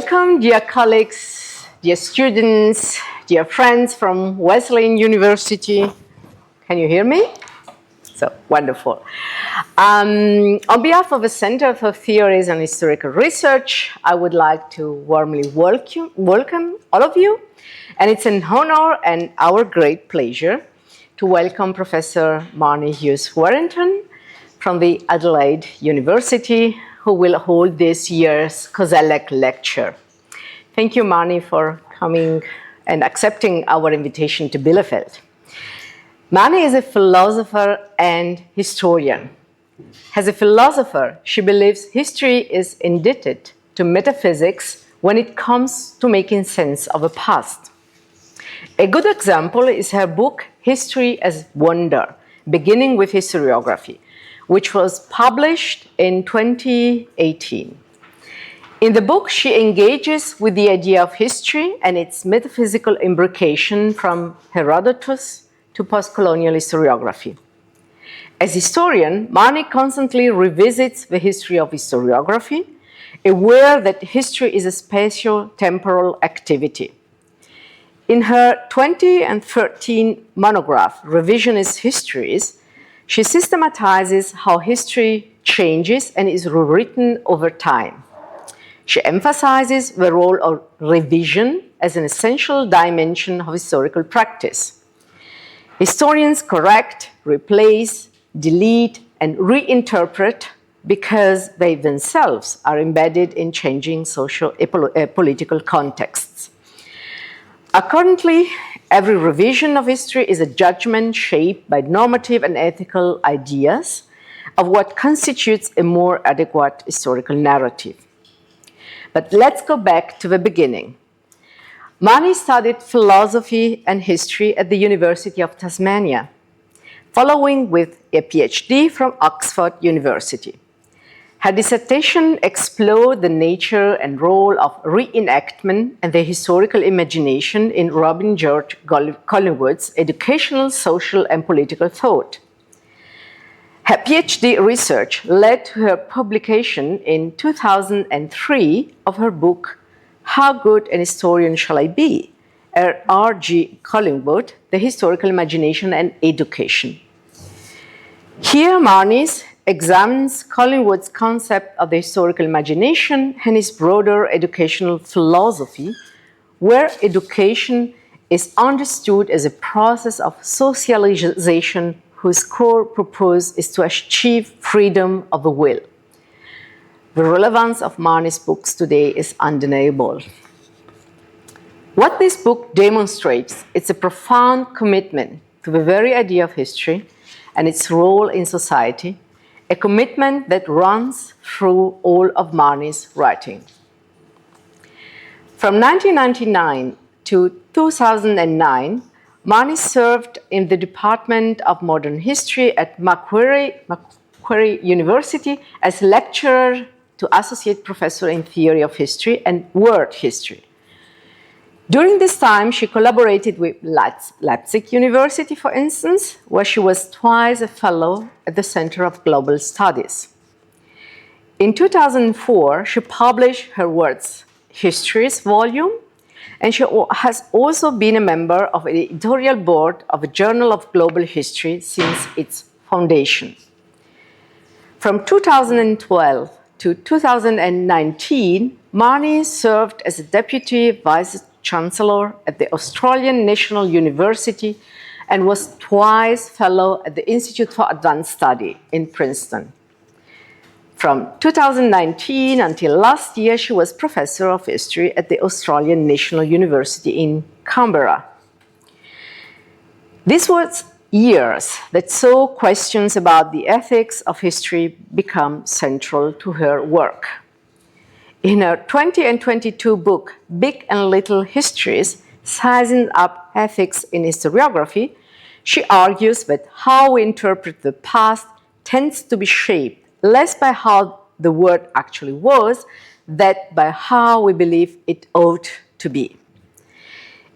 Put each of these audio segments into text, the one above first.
Welcome, dear colleagues, dear students, dear friends from Wesleyan University. Can you hear me? So, wonderful. On behalf of the Center for Theories and Historical Research, I would like to warmly welcome all of you. And it's an honor and our great pleasure to welcome Professor Marnie Hughes-Warrington from the Adelaide University, who will hold this year's Koselleck Lecture. Thank you, Marnie, for coming and accepting our invitation to Bielefeld. Marnie is a philosopher and historian. As a philosopher, she believes history is indebted to metaphysics when it comes to making sense of the past. A good example is her book, History as Wonder, Beginning with Historiography, which was published in 2018. In the book, she engages with the idea of history and its metaphysical imbrication from Herodotus to post-colonial historiography. As historian, Marnie constantly revisits the history of historiography, aware that history is a spatio-temporal activity. In her 2013 monograph, Revisionist Histories, she systematizes how history changes and is rewritten over time. She emphasizes the role of revision as an essential dimension of historical practice. Historians correct, replace, delete, and reinterpret because they themselves are embedded in changing social and political contexts. Accordingly, every revision of history is a judgment shaped by normative and ethical ideas of what constitutes a more adequate historical narrative. But let's go back to the beginning. Marnie studied philosophy and history at the University of Tasmania, following with a PhD from Oxford University. Her dissertation explored the nature and role of reenactment and the historical imagination in Robin George Collingwood's educational, social, and political thought. Her PhD research led to her publication in 2003 of her book, How Good an Historian Shall I Be? R.G. Collingwood, The Historical Imagination and Education. Here, Marnie examines Collingwood's concept of the historical imagination and his broader educational philosophy, where education is understood as a process of socialization whose core purpose is to achieve freedom of the will. The relevance of Marnie's books today is undeniable. What this book demonstrates is a profound commitment to the very idea of history and its role in society, a commitment that runs through all of Marnie's writing. From 1999 to 2009, Marnie served in the Department of Modern History at Macquarie University as lecturer to associate professor in theory of history and world history. During this time, she collaborated with Leipzig University, for instance, where she was twice a fellow at the Center of Global Studies. In 2004, she published her works, Histories volume, and she has also been a member of the editorial board of the Journal of Global History since its foundation. From 2012 to 2019, Marnie served as a Deputy Vice-Chancellor at the Australian National University and was twice fellow at the Institute for Advanced Study in Princeton. From 2019 until last year, she was professor of history at the Australian National University in Canberra. This was years that saw questions about the ethics of history become central to her work. In her 2022 book, Big and Little Histories, Sizing Up Ethics in Historiography, she argues that how we interpret the past tends to be shaped less by how the world actually was, than by how we believe it ought to be.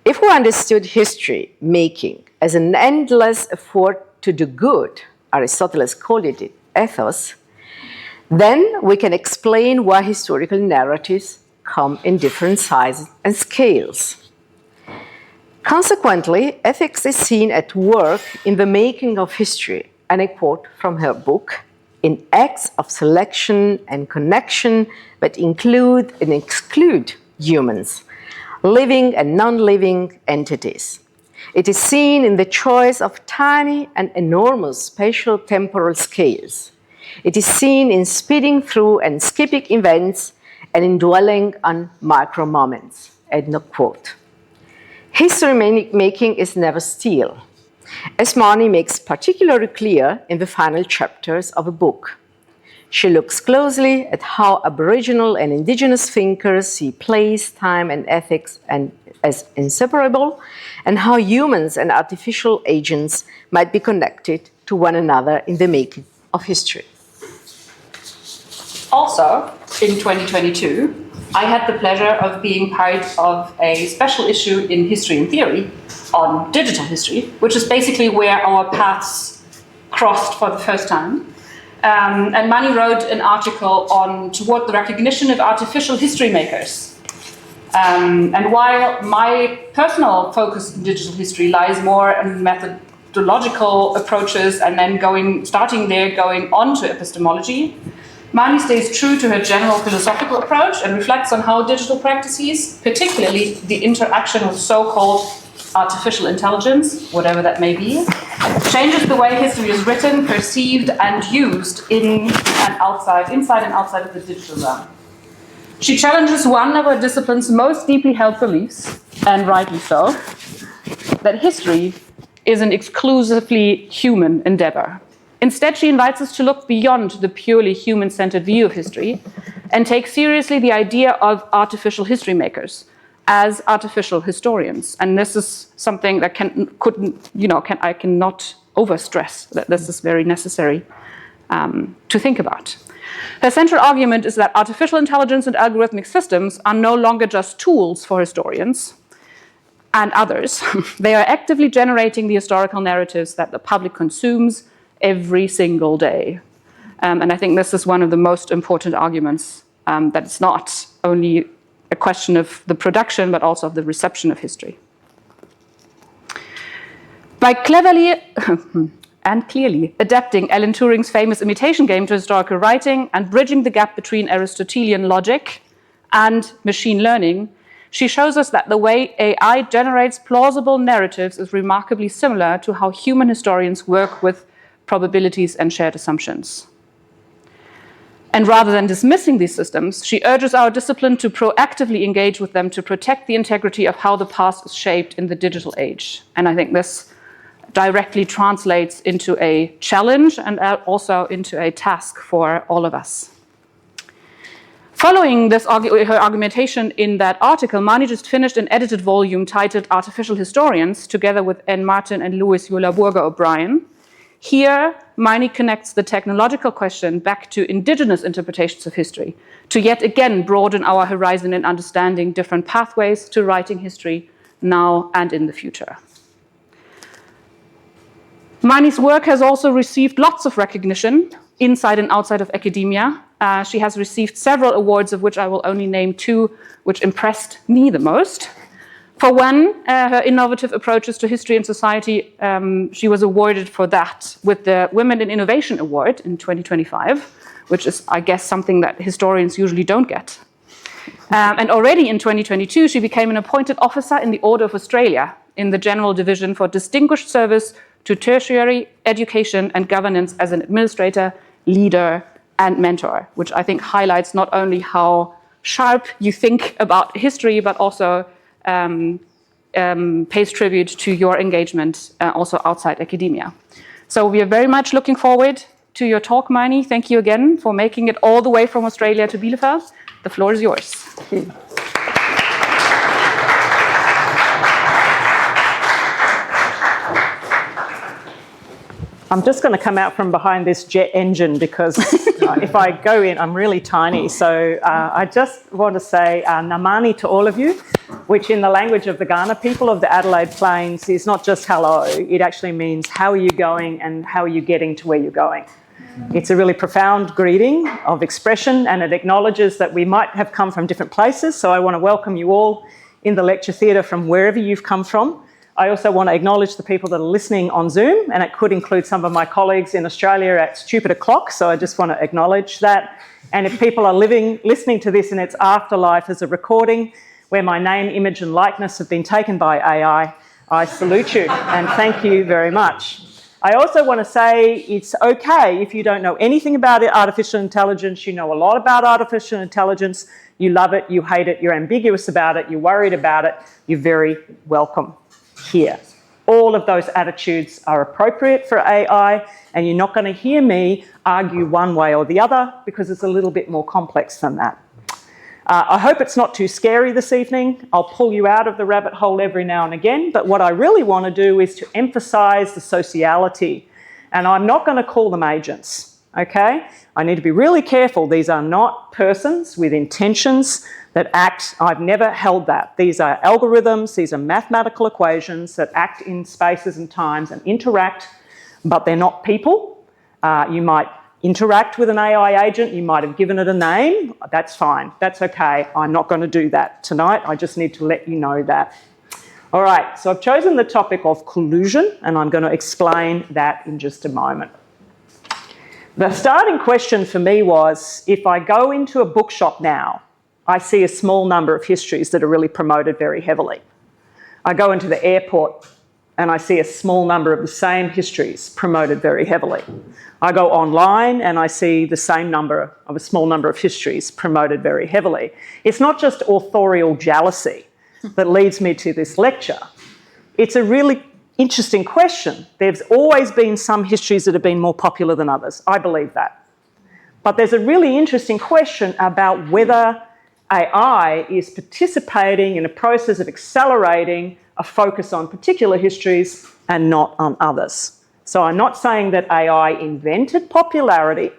If we understood history making as an endless effort to do good, Aristotle called it ethos, then we can explain why historical narratives come in different sizes and scales. Consequently, ethics is seen at work in the making of history, and I quote from her book, in acts of selection and connection that include and exclude humans, living and non-living entities. It is seen in the choice of tiny and enormous spatial temporal scales. It is seen in speeding through and skipping events and in dwelling on micro moments. End of quote. History making is never still, as Marnie makes particularly clear in the final chapters of a book. She looks closely at how Aboriginal and Indigenous thinkers see place, time, and ethics as inseparable, and how humans and artificial agents might be connected to one another in the making of history. Also, in 2022, I had the pleasure of being part of a special issue in History and Theory on digital history, which is basically where our paths crossed for the first time. And Marnie wrote an article on toward the recognition of artificial history makers. And while my personal focus in digital history lies more in methodological approaches and then going on to epistemology, Marnie stays true to her general philosophical approach and reflects on how digital practices, particularly the interaction with so-called artificial intelligence, whatever that may be, changes the way history is written, perceived, and used inside and outside of the digital realm. She challenges one of our discipline's most deeply held beliefs, and rightly so, that history is an exclusively human endeavor. Instead, she invites us to look beyond the purely human-centered view of history and take seriously the idea of artificial history makers as artificial historians. And this is something that I cannot overstress that this is very necessary to think about. Her central argument is that artificial intelligence and algorithmic systems are no longer just tools for historians and others. They are actively generating the historical narratives that the public consumes every single day. And I think this is one of the most important arguments, that it's not only a question of the production, but also of the reception of history. By cleverly and clearly adapting Alan Turing's famous imitation game to historical writing and bridging the gap between Aristotelian logic and machine learning, she shows us that the way AI generates plausible narratives is remarkably similar to how human historians work with probabilities and shared assumptions. And rather than dismissing these systems, she urges our discipline to proactively engage with them to protect the integrity of how the past is shaped in the digital age. And I think this directly translates into a challenge and also into a task for all of us. Following her argumentation in that article, Marnie just finished an edited volume titled Artificial Historians, together with Anne Martin and Louis Yola-Burger-O'Brien. Here, Marnie connects the technological question back to indigenous interpretations of history, to yet again broaden our horizon in understanding different pathways to writing history now and in the future. Marnie's work has also received lots of recognition inside and outside of academia. She has received several awards, of which I will only name two, which impressed me the most. For one, her innovative approaches to history and society, she was awarded for that with the Women in Innovation Award in 2025, which is, I guess, something that historians usually don't get. And already in 2022, she became an appointed officer in the Order of Australia in the General Division for Distinguished Service to Tertiary Education and Governance as an administrator, leader, and mentor, which I think highlights not only how sharp you think about history, but also pays tribute to your engagement also outside academia. So we are very much looking forward to your talk, Marnie. Thank you again for making it all the way from Australia to Bielefeld. The floor is yours. Thank you. I'm just going to come out from behind this jet engine because if I go in, I'm really tiny. So I just want to say namani to all of you, which in the language of the Kaurna people of the Adelaide Plains is not just hello. It actually means how are you going and how are you getting to where you're going. It's a really profound greeting of expression, and it acknowledges that we might have come from different places. So I want to welcome you all in the lecture theatre from wherever you've come from. I also want to acknowledge the people that are listening on Zoom, and it could include some of my colleagues in Australia at stupid o'clock, so I just want to acknowledge that. And if people are listening to this in its afterlife as a recording where my name, image and likeness have been taken by AI, I salute you and thank you very much. I also want to say it's okay if you don't know anything about artificial intelligence, you know a lot about artificial intelligence, you love it, you hate it, you're ambiguous about it, you're worried about it, you're very welcome here. All of those attitudes are appropriate for AI, and you're not going to hear me argue one way or the other because it's a little bit more complex than that. I hope it's not too scary this evening. I'll pull you out of the rabbit hole every now and again, but what I really want to do is to emphasise the sociality, and I'm not going to call them agents, okay? I need to be really careful. These are not persons with intentions that act. I've never held that. These are algorithms, these are mathematical equations that act in spaces and times and interact, but they're not people. You might interact with an AI agent, you might have given it a name, that's fine, that's okay. I'm not going to do that tonight, I just need to let you know that. All right, so I've chosen the topic of collusion, and I'm going to explain that in just a moment. The starting question for me was, if I go into a bookshop now, I see a small number of histories that are really promoted very heavily. I go into the airport and I see a small number of the same histories promoted very heavily. I go online and I see the same number of a small number of histories promoted very heavily. It's not just authorial jealousy that leads me to this lecture. It's a really interesting question. There's always been some histories that have been more popular than others. I believe that. But there's a really interesting question about whether AI is participating in a process of accelerating a focus on particular histories and not on others. So I'm not saying that AI invented popularity.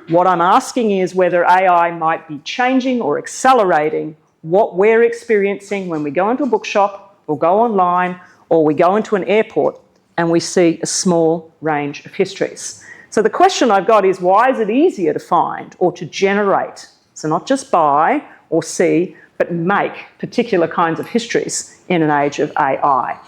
What I'm asking is whether AI might be changing or accelerating what we're experiencing when we go into a bookshop or go online or we go into an airport and we see a small range of histories. So the question I've got is, why is it easier to find or to generate? So not just buy or see, but make particular kinds of histories in an age of AI.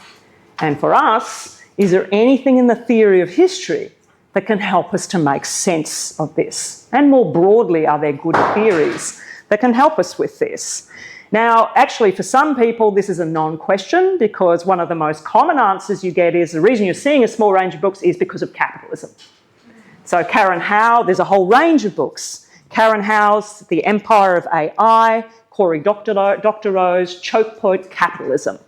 And for us, is there anything in the theory of history that can help us to make sense of this? And more broadly, are there good theories that can help us with this? Now, actually, for some people, this is a non-question, because one of the most common answers you get is the reason you're seeing a small range of books is because of capitalism. So Karen Howe, there's a whole range of books. Karen Howe's The Empire of AI, Cory Doctorow's Choke Point Capitalism.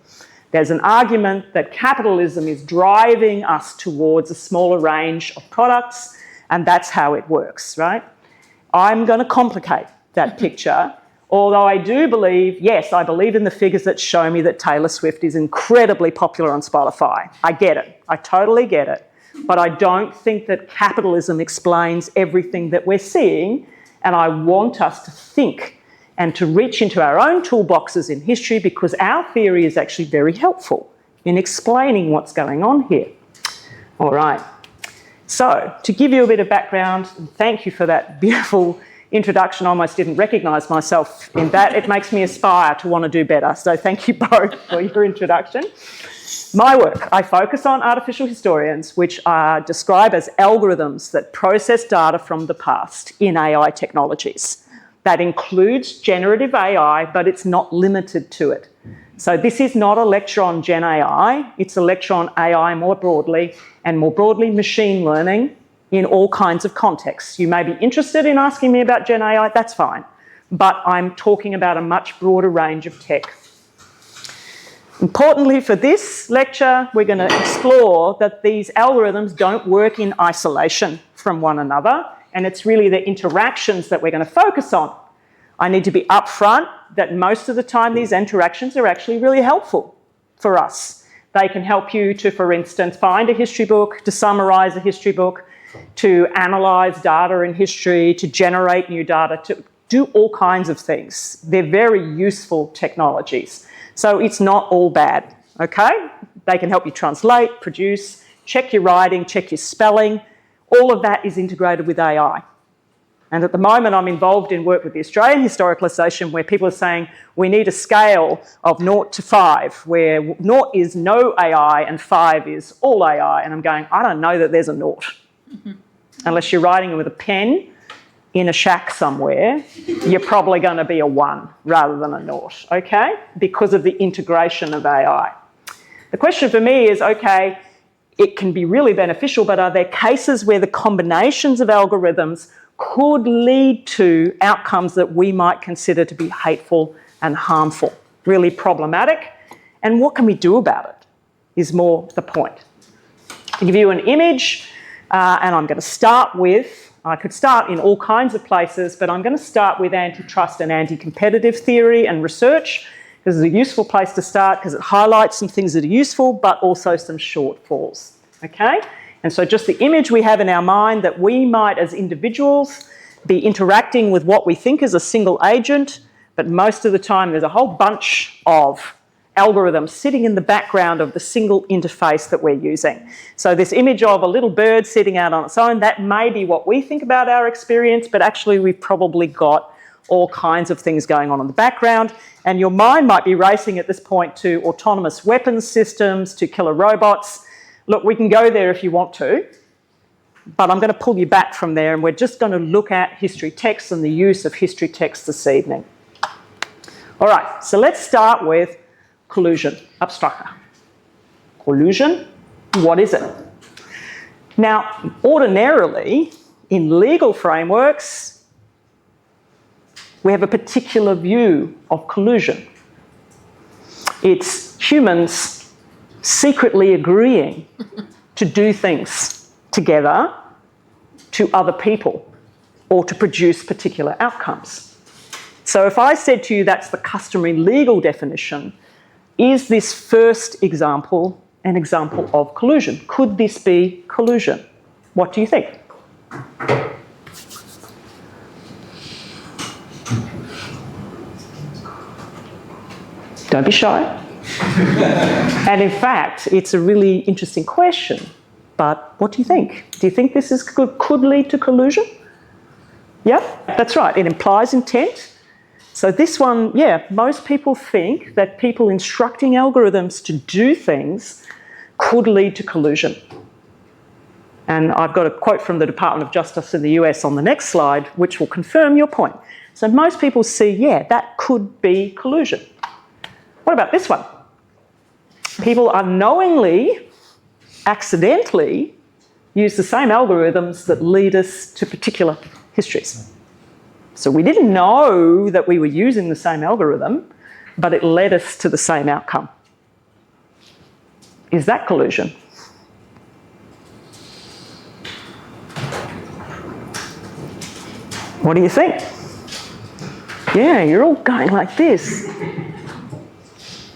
There's an argument that capitalism is driving us towards a smaller range of products, and that's how it works, right? I'm going to complicate that picture, although I do believe, yes, I believe in the figures that show me that Taylor Swift is incredibly popular on Spotify. I get it. I totally get it. But I don't think that capitalism explains everything that we're seeing, and I want us to think and to reach into our own toolboxes in history, because our theory is actually very helpful in explaining what's going on here. All right. So to give you a bit of background, and thank you for that beautiful introduction. I almost didn't recognise myself in that. It makes me aspire to want to do better. So thank you both for your introduction. My work, I focus on artificial historians, which are described as algorithms that process data from the past in AI technologies. That includes generative AI, but it's not limited to it. So this is not a lecture on Gen AI, it's a lecture on AI more broadly, and more broadly machine learning in all kinds of contexts. You may be interested in asking me about Gen AI, that's fine, but I'm talking about a much broader range of tech. Importantly for this lecture, we're going to explore that these algorithms don't work in isolation from one another, and it's really the interactions that we're going to focus on. I need to be upfront that most of the time these interactions are actually really helpful for us. They can help you to, for instance, find a history book, to summarise a history book, to analyse data in history, to generate new data, to do all kinds of things. They're very useful technologies. So it's not all bad, okay? They can help you translate, produce, check your writing, check your spelling, all of that is integrated with AI. And at the moment, I'm involved in work with the Australian Historical Association where people are saying we need a scale of 0 to 5, where 0 is no AI and 5 is all AI. And I'm going, I don't know that there's a 0. Unless you're writing with a pen in a shack somewhere, you're probably going to be a 1 rather than a 0, okay? Because of the integration of AI. The question for me is, okay, it can be really beneficial, but are there cases where the combinations of algorithms could lead to outcomes that we might consider to be hateful and harmful, really problematic? And what can we do about it is more the point. To give you an image, and I'm going to start with, I could start in all kinds of places, but I'm going to start with antitrust and anti-competitive theory and research. This is a useful place to start because it highlights some things that are useful, but also some shortfalls, okay? And so just the image we have in our mind that we might, as individuals, be interacting with what we think is a single agent, but most of the time there's a whole bunch of algorithms sitting in the background of the single interface that we're using. So this image of a little bird sitting out on its own, that may be what we think about our experience, but actually we've probably got all kinds of things going on in the background. And your mind might be racing at this point to autonomous weapons systems, to killer robots. Look, we can go there if you want to, but I'm going to pull you back from there and we're just going to look at history texts and the use of history texts this evening. All right, so let's start with collusion, abstract. Collusion, what is it? Now, ordinarily, in legal frameworks, we have a particular view of collusion. It's humans secretly agreeing to do things together to other people or to produce particular outcomes. So if I said to you that's the customary legal definition, is this first example an example of collusion? Could this be collusion? What do you think? Don't be shy. And in fact, it's a really interesting question. But what do you think? Do you think this could lead to collusion? Yeah, that's right. It implies intent. So this one, yeah, most people think that people instructing algorithms to do things could lead to collusion. And I've got a quote from the Department of Justice in the US on the next slide, which will confirm your point. So most people see, yeah, that could be collusion. What about this one? People unknowingly, accidentally use the same algorithms that lead us to particular histories. So we didn't know that we were using the same algorithm, but it led us to the same outcome. Is that collusion? What do you think? Yeah, you're all going like this.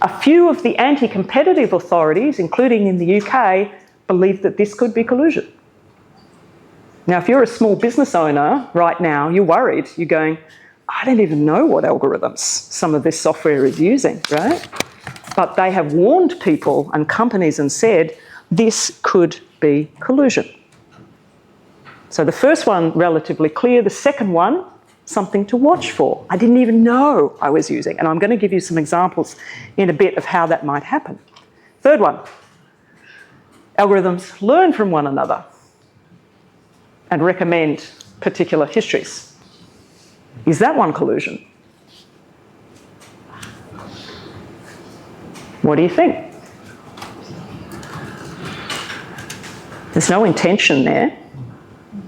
A few of the anti-competitive authorities, including in the UK, believe that this could be collusion. Now, if you're a small business owner right now, you're worried. You're going, I don't even know what algorithms some of this software is using, right? But they have warned people and companies and said, this could be collusion. So the first one, relatively clear. The second one, something to watch for. I didn't even know I was using. And I'm going to give you some examples in a bit of how that might happen. Third one, algorithms learn from one another and recommend particular histories. Is that one collusion? What do you think? There's no intention there.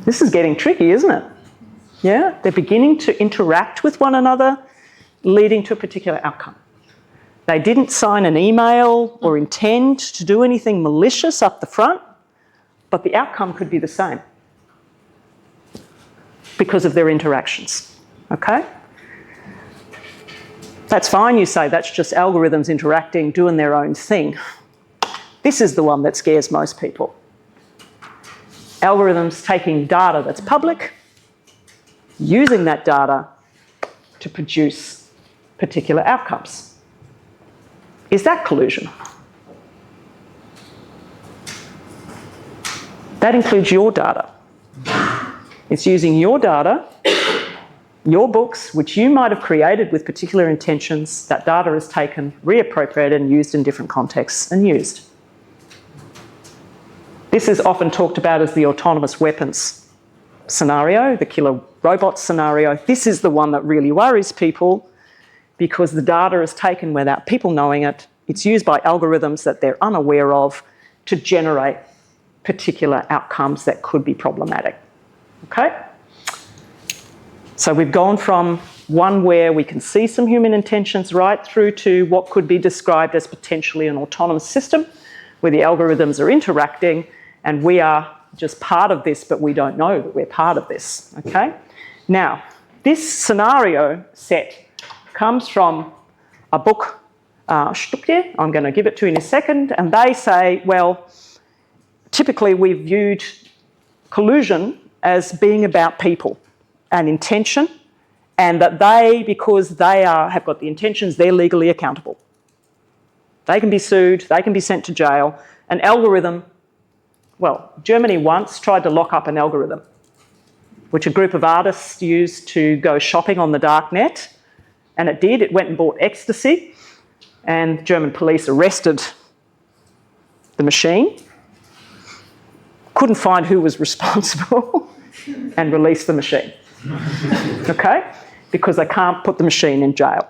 This is getting tricky, isn't it? Yeah, they're beginning to interact with one another, leading to a particular outcome. They didn't sign an email or intend to do anything malicious up the front, but the outcome could be the same because of their interactions, okay? That's fine, you say, that's just algorithms interacting, doing their own thing. This is the one that scares most people. Algorithms taking data that's public, using that data to produce particular outcomes. Is that collusion? That includes your data. It's using your data, your books, which you might have created with particular intentions. That data is taken, reappropriated and used in different contexts and used. This is often talked about as the autonomous weapons scenario, the killer robot scenario. This is the one that really worries people because the data is taken without people knowing it. It's used by algorithms that they're unaware of to generate particular outcomes that could be problematic. Okay? So we've gone from one where we can see some human intentions right through to what could be described as potentially an autonomous system where the algorithms are interacting and we are just part of this, but we don't know that we're part of this. Okay? Now, this scenario set comes from a book, Stucke, I'm going to give it to you in a second, and they say, well, typically we've viewed collusion as being about people and intention, and that they, because they have got the intentions, they're legally accountable. They can be sued, they can be sent to jail. An algorithm, well, Germany once tried to lock up an algorithm, which a group of artists used to go shopping on the dark net, and it did. It went and bought ecstasy, and German police arrested the machine, couldn't find who was responsible, and released the machine. Okay? Because they can't put the machine in jail.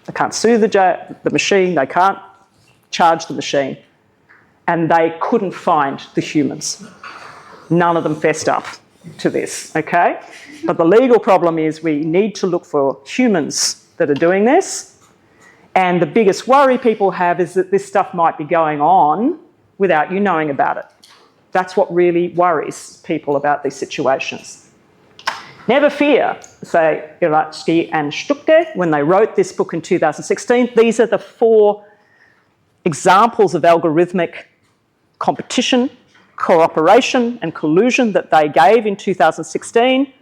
They can't sue the machine, they can't charge the machine, and they couldn't find the humans. None of them fessed up to this, okay? But the legal problem is we need to look for humans that are doing this, and the biggest worry people have is that this stuff might be going on without you knowing about it. That's what really worries people about these situations. Never fear, say Iratsky and Stucke, when they wrote this book in 2016, these are the 4 examples of algorithmic competition, cooperation and collusion that they gave in 2016,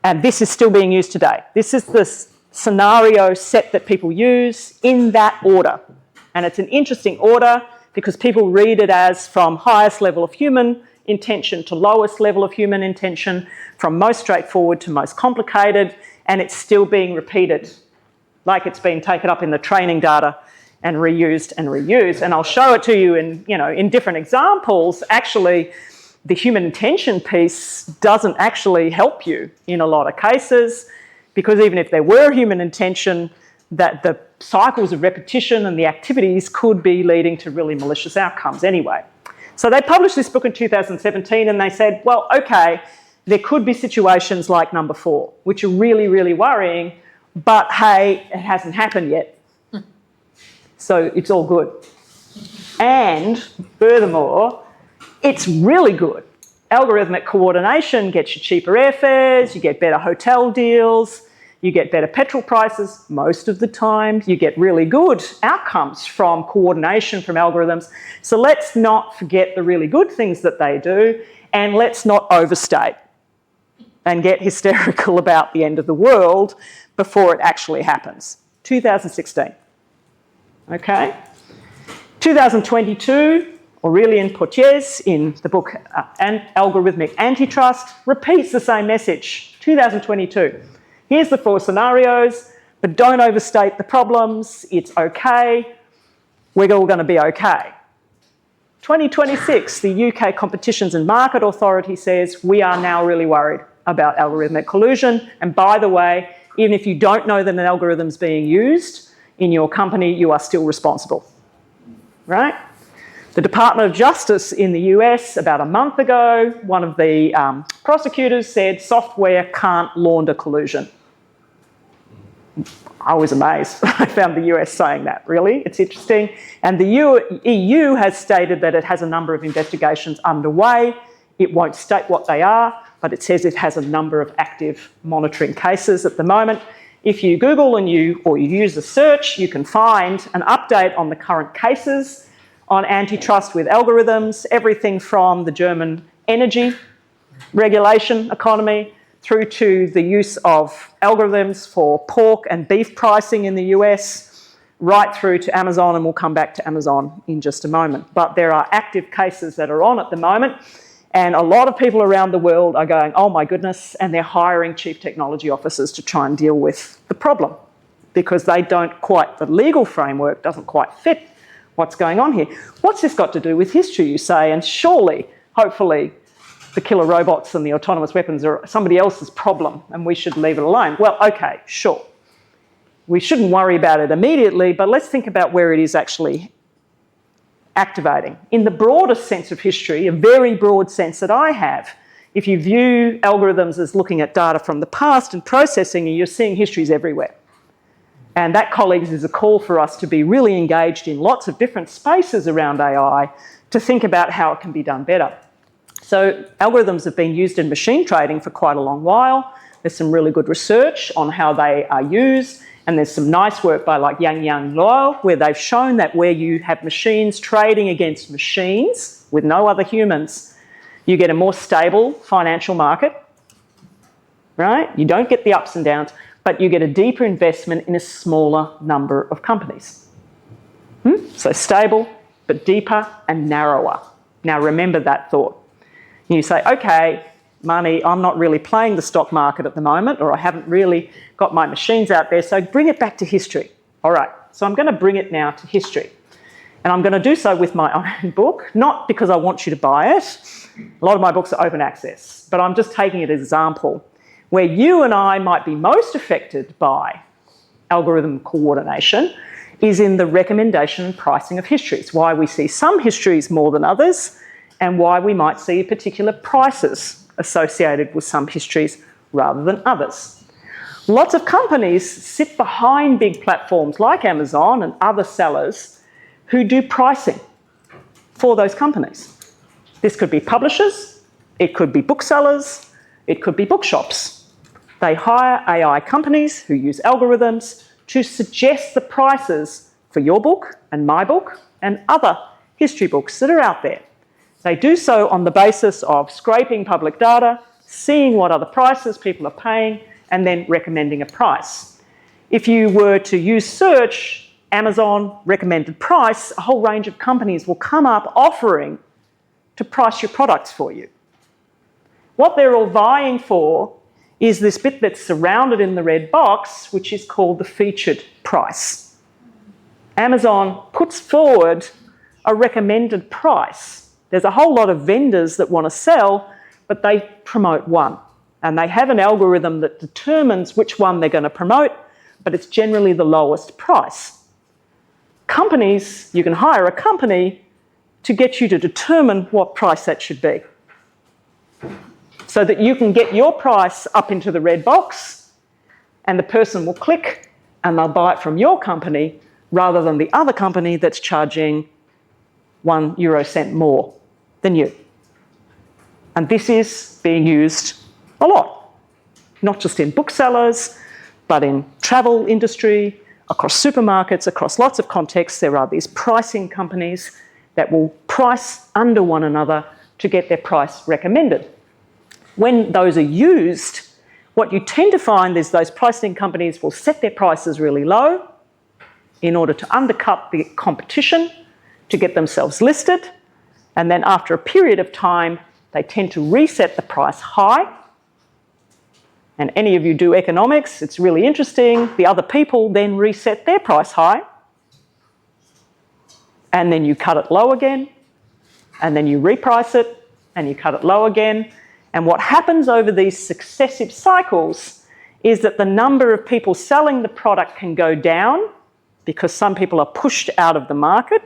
and this is still being used today. This is the scenario set that people use in that order, and it's an interesting order because people read it as from highest level of human intention to lowest level of human intention, from most straightforward to most complicated, and it's still being repeated like it's been taken up in the training data and reused and reused. And I'll show it to you in different examples. Actually, the human intention piece doesn't actually help you in a lot of cases, because even if there were human intention, that the cycles of repetition and the activities could be leading to really malicious outcomes anyway. So they published this book in 2017 and they said, well, okay, there could be situations like number 4, which are really, really worrying, but hey, it hasn't happened yet. So it's all good. And furthermore, it's really good. Algorithmic coordination gets you cheaper airfares, you get better hotel deals, you get better petrol prices most of the time. You get really good outcomes from coordination from algorithms. So let's not forget the really good things that they do, and let's not overstate and get hysterical about the end of the world before it actually happens. 2016. Okay? 2022, Aurélien Potiers in the book Algorithmic Antitrust repeats the same message. 2022. Here's the 4 scenarios, but don't overstate the problems. It's okay. We're all going to be okay. 2026, the UK Competitions and Market Authority says we are now really worried about algorithmic collusion. And by the way, even if you don't know that an algorithm's being used in your company, you are still responsible, right? The Department of Justice in the US, about a month ago, one of the prosecutors said software can't launder collusion. I was amazed. I found the US saying that, really. It's interesting. And the EU has stated that it has a number of investigations underway. It won't state what they are, but it says it has a number of active monitoring cases at the moment. If you Google and you use a search, you can find an update on the current cases on antitrust with algorithms, everything from the German energy regulation economy through to the use of algorithms for pork and beef pricing in the US, right through to Amazon, and we'll come back to Amazon in just a moment. But there are active cases that are on at the moment, And a lot of people around the world are going, oh my goodness, and they're hiring chief technology officers to try and deal with the problem because they don't quite, the legal framework doesn't quite fit what's going on here. What's this got to do with history, you say? And surely, hopefully, the killer robots and the autonomous weapons are somebody else's problem and we should leave it alone. Well, okay, sure. We shouldn't worry about it immediately, but let's think about where it is actually activating. In the broadest sense of history, a very broad sense that I have, if you view algorithms as looking at data from the past and processing, you're seeing histories everywhere. And that, colleagues, is a call for us to be really engaged in lots of different spaces around AI to think about how it can be done better. So algorithms have been used in machine trading for quite a long while. There's some really good research on how they are used. And there's some nice work by like Yang Luo, where they've shown that where you have machines trading against machines with no other humans, you get a more stable financial market, right? You don't get the ups and downs, but you get a deeper investment in a smaller number of companies. So stable, but deeper and narrower. Now remember that thought. You say, okay, Marnie, I'm not really playing the stock market at the moment, or I haven't really got my machines out there, so bring it back to history. All right, so I'm going to bring it now to history. And I'm going to do so with my own book, not because I want you to buy it. A lot of my books are open access, but I'm just taking it as an example where you and I might be most affected by algorithm coordination is in the recommendation and pricing of histories, why we see some histories more than others, and why we might see particular prices associated with some histories rather than others. Lots of companies sit behind big platforms like Amazon and other sellers who do pricing for those companies. This could be publishers, it could be booksellers, it could be bookshops. They hire AI companies who use algorithms to suggest the prices for your book and my book and other history books that are out there. They do so on the basis of scraping public data, seeing what other prices people are paying, and then recommending a price. If you were to use search, Amazon recommended price, a whole range of companies will come up offering to price your products for you. What they're all vying for is this bit that's surrounded in the red box, which is called the featured price. Amazon puts forward a recommended price. There's a whole lot of vendors that want to sell, but they promote one. And they have an algorithm that determines which one they're going to promote, but it's generally the lowest price. Companies, you can hire a company to get you to determine what price that should be, so that you can get your price up into the red box and the person will click and they'll buy it from your company rather than the other company that's charging 1 euro cent more than you. And this is being used a lot, not just in booksellers, but in travel industry, across supermarkets, across lots of contexts. There are these pricing companies that will price under one another to get their price recommended. When those are used, what you tend to find is those pricing companies will set their prices really low in order to undercut the competition to get themselves listed. And then after a period of time, they tend to reset the price high. And any of you do economics, it's really interesting. The other people then reset their price high. And then you cut it low again. And then you reprice it and you cut it low again. And what happens over these successive cycles is that the number of people selling the product can go down because some people are pushed out of the market.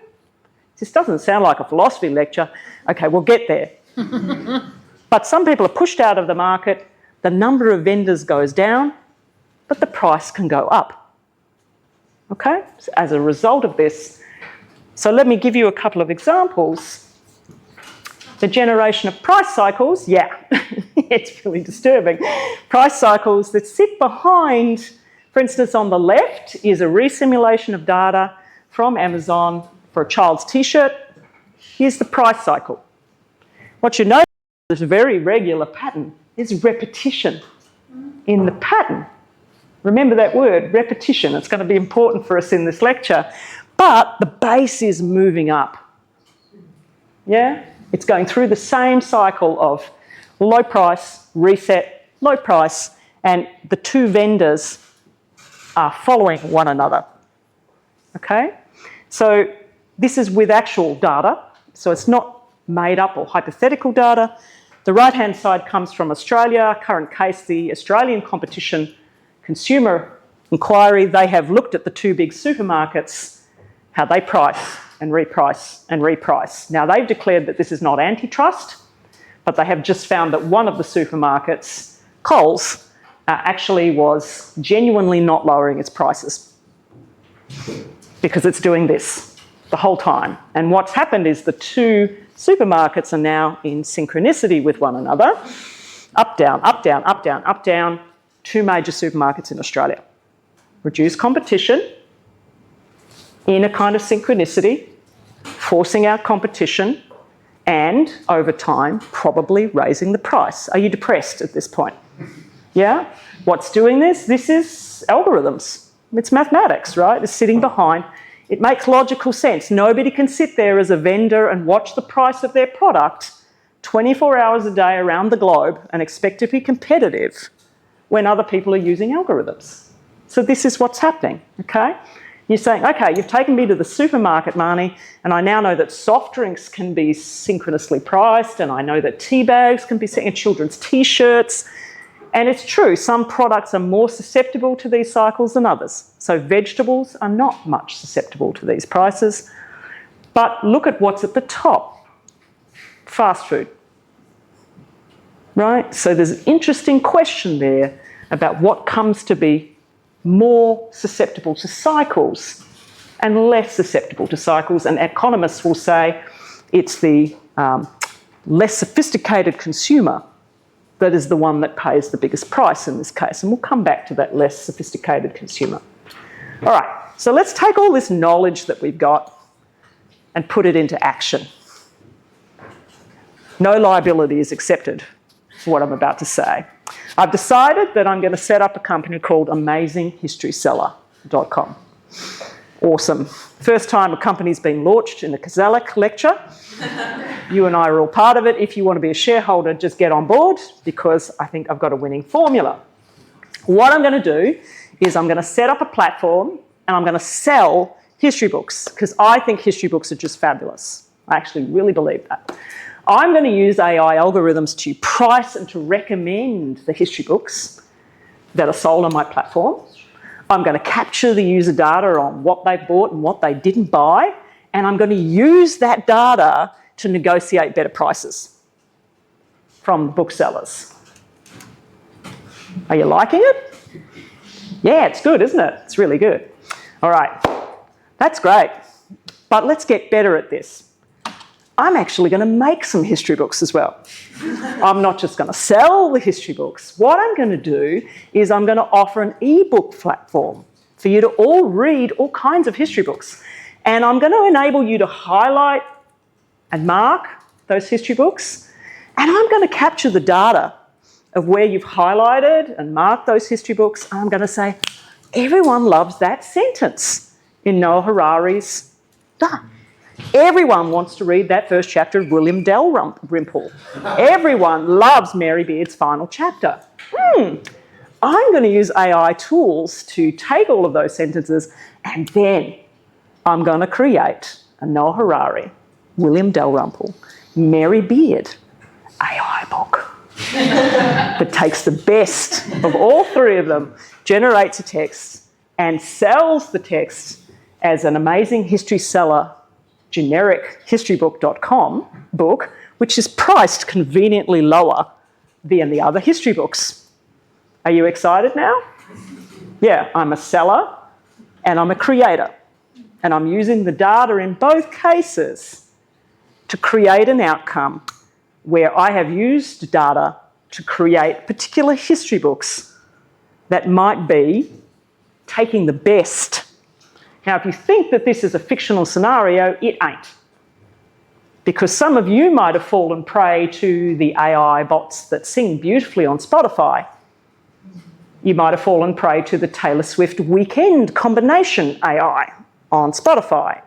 This doesn't sound like a philosophy lecture. Okay, we'll get there. But some people are pushed out of the market, the number of vendors goes down, but the price can go up. Okay, so as a result of this. So let me give you a couple of examples. The generation of price cycles, yeah, it's really disturbing. Price cycles that sit behind, for instance, on the left is a resimulation of data from Amazon for a child's t-shirt. Here's the price cycle. What you notice is a very regular pattern is repetition in the pattern. Remember that word, repetition. It's going to be important for us in this lecture. But the base is moving up. Yeah? It's going through the same cycle of low price, reset, low price, and the two vendors are following one another. Okay? So this is with actual data, so it's not made up or hypothetical data. The right-hand side comes from Australia, current case, the Australian Competition Consumer Inquiry. They have looked at the two big supermarkets, how they price and reprice and reprice. Now, they've declared that this is not antitrust, but they have just found that one of the supermarkets, Coles, actually was genuinely not lowering its prices because it's doing this the whole time. And what's happened is the two supermarkets are now in synchronicity with one another. Up, down, up, down, up, down, up, down. Two major supermarkets in Australia. Reduce competition in a kind of synchronicity, forcing out competition, and over time, probably raising the price. Are you depressed at this point? Yeah? What's doing this? This is algorithms. It's mathematics, right? It's sitting behind. It makes logical sense. Nobody can sit there as a vendor and watch the price of their product 24 hours a day around the globe and expect to be competitive when other people are using algorithms. So this is what's happening, okay? You're saying, okay, you've taken me to the supermarket, Marnie, and I now know that soft drinks can be synchronously priced, and I know that tea bags can be and children's T-shirts. And it's true, some products are more susceptible to these cycles than others. So vegetables are not much susceptible to these prices. But look at what's at the top. Fast food. Right? So there's an interesting question there about what comes to be more susceptible to cycles and less susceptible to cycles. And economists will say it's the less sophisticated consumer that is the one that pays the biggest price in this case. And we'll come back to that less sophisticated consumer. All right, so let's take all this knowledge that we've got and put it into action. No liability is accepted for what I'm about to say. I've decided that I'm going to set up a company called AmazingHistorySeller.com. Awesome. First time a company's been launched in the Koselleck Lecture. You and I are all part of it. If you want to be a shareholder, just get on board because I think I've got a winning formula. What I'm going to do is I'm going to set up a platform and I'm going to sell history books because I think history books are just fabulous. I actually really believe that. I'm going to use AI algorithms to price and to recommend the history books that are sold on my platform. I'm going to capture the user data on what they bought and what they didn't buy, and I'm going to use that data to negotiate better prices from booksellers. Are you liking it? Yeah, it's good, isn't it? It's really good. All right, that's great. But let's get better at this. I'm actually going to make some history books as well. I'm not just going to sell the history books. What I'm going to do is I'm going to offer an ebook platform for you to all read all kinds of history books. And I'm going to enable you to highlight and mark those history books. And I'm going to capture the data of where you've highlighted and marked those history books. And I'm going to say, everyone loves that sentence in Noah Harari's Everyone wants to read that first chapter of William Dalrymple. Everyone loves Mary Beard's final chapter. I'm going to use AI tools to take all of those sentences and then I'm going to create a Noah Harari, William Dalrymple, Mary Beard AI book that takes the best of all three of them, generates a text and sells the text as an amazing history seller generic historybook.com book, which is priced conveniently lower than the other history books. Are you excited now? Yeah, I'm a seller and I'm a creator. And I'm using the data in both cases to create an outcome where I have used data to create particular history books that might be taking the best. Now, if you think that this is a fictional scenario, it ain't. Because some of you might have fallen prey to the AI bots that sing beautifully on Spotify. You might have fallen prey to the Taylor Swift weekend combination AI on Spotify.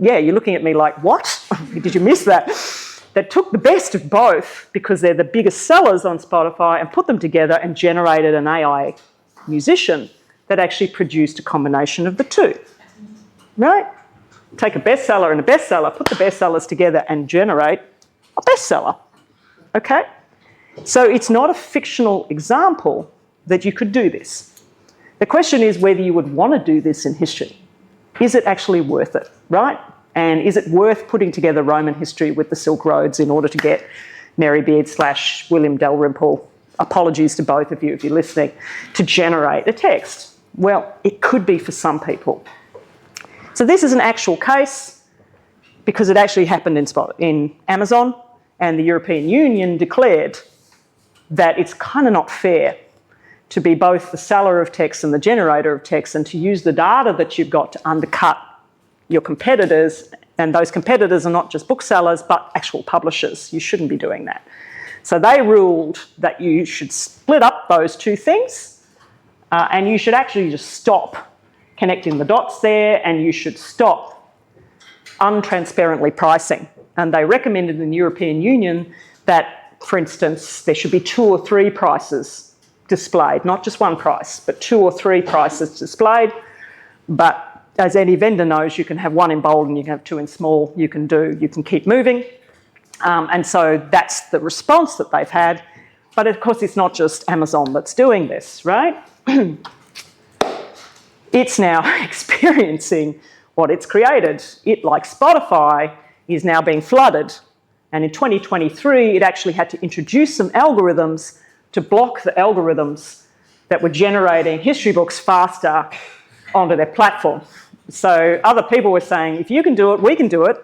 Yeah, you're looking at me like, what? Did you miss that? that took the best of both, because they're the biggest sellers on Spotify, and put them together and generated an AI musician that actually produced a combination of the two, right? Take a bestseller and a bestseller, put the bestsellers together and generate a bestseller, okay? So it's not a fictional example that you could do this. The question is whether you would want to do this in history. Is it actually worth it, right? And is it worth putting together Roman history with the Silk Roads in order to get Marybeard / William Dalrymple, apologies to both of you if you're listening, to generate a text? Well, it could be for some people. So this is an actual case because it actually happened in Amazon, and the European Union declared that it's kind of not fair to be both the seller of text and the generator of text, and to use the data that you've got to undercut your competitors, and those competitors are not just booksellers but actual publishers. You shouldn't be doing that. So they ruled that you should split up those two things, and you should actually just stop connecting the dots there, and you should stop untransparently pricing. And they recommended in the European Union that, for instance, there should be 2 or 3 prices displayed, not just one price, but 2 or 3 prices displayed. But as any vendor knows, you can have 1 in bold and you can have 2 in small. You can keep moving. And so that's the response that they've had. But of course, it's not just Amazon that's doing this, right? It's now experiencing what it's created. It, like Spotify, is now being flooded. And in 2023, it actually had to introduce some algorithms to block the algorithms that were generating history books faster onto their platform. So other people were saying, if you can do it, we can do it.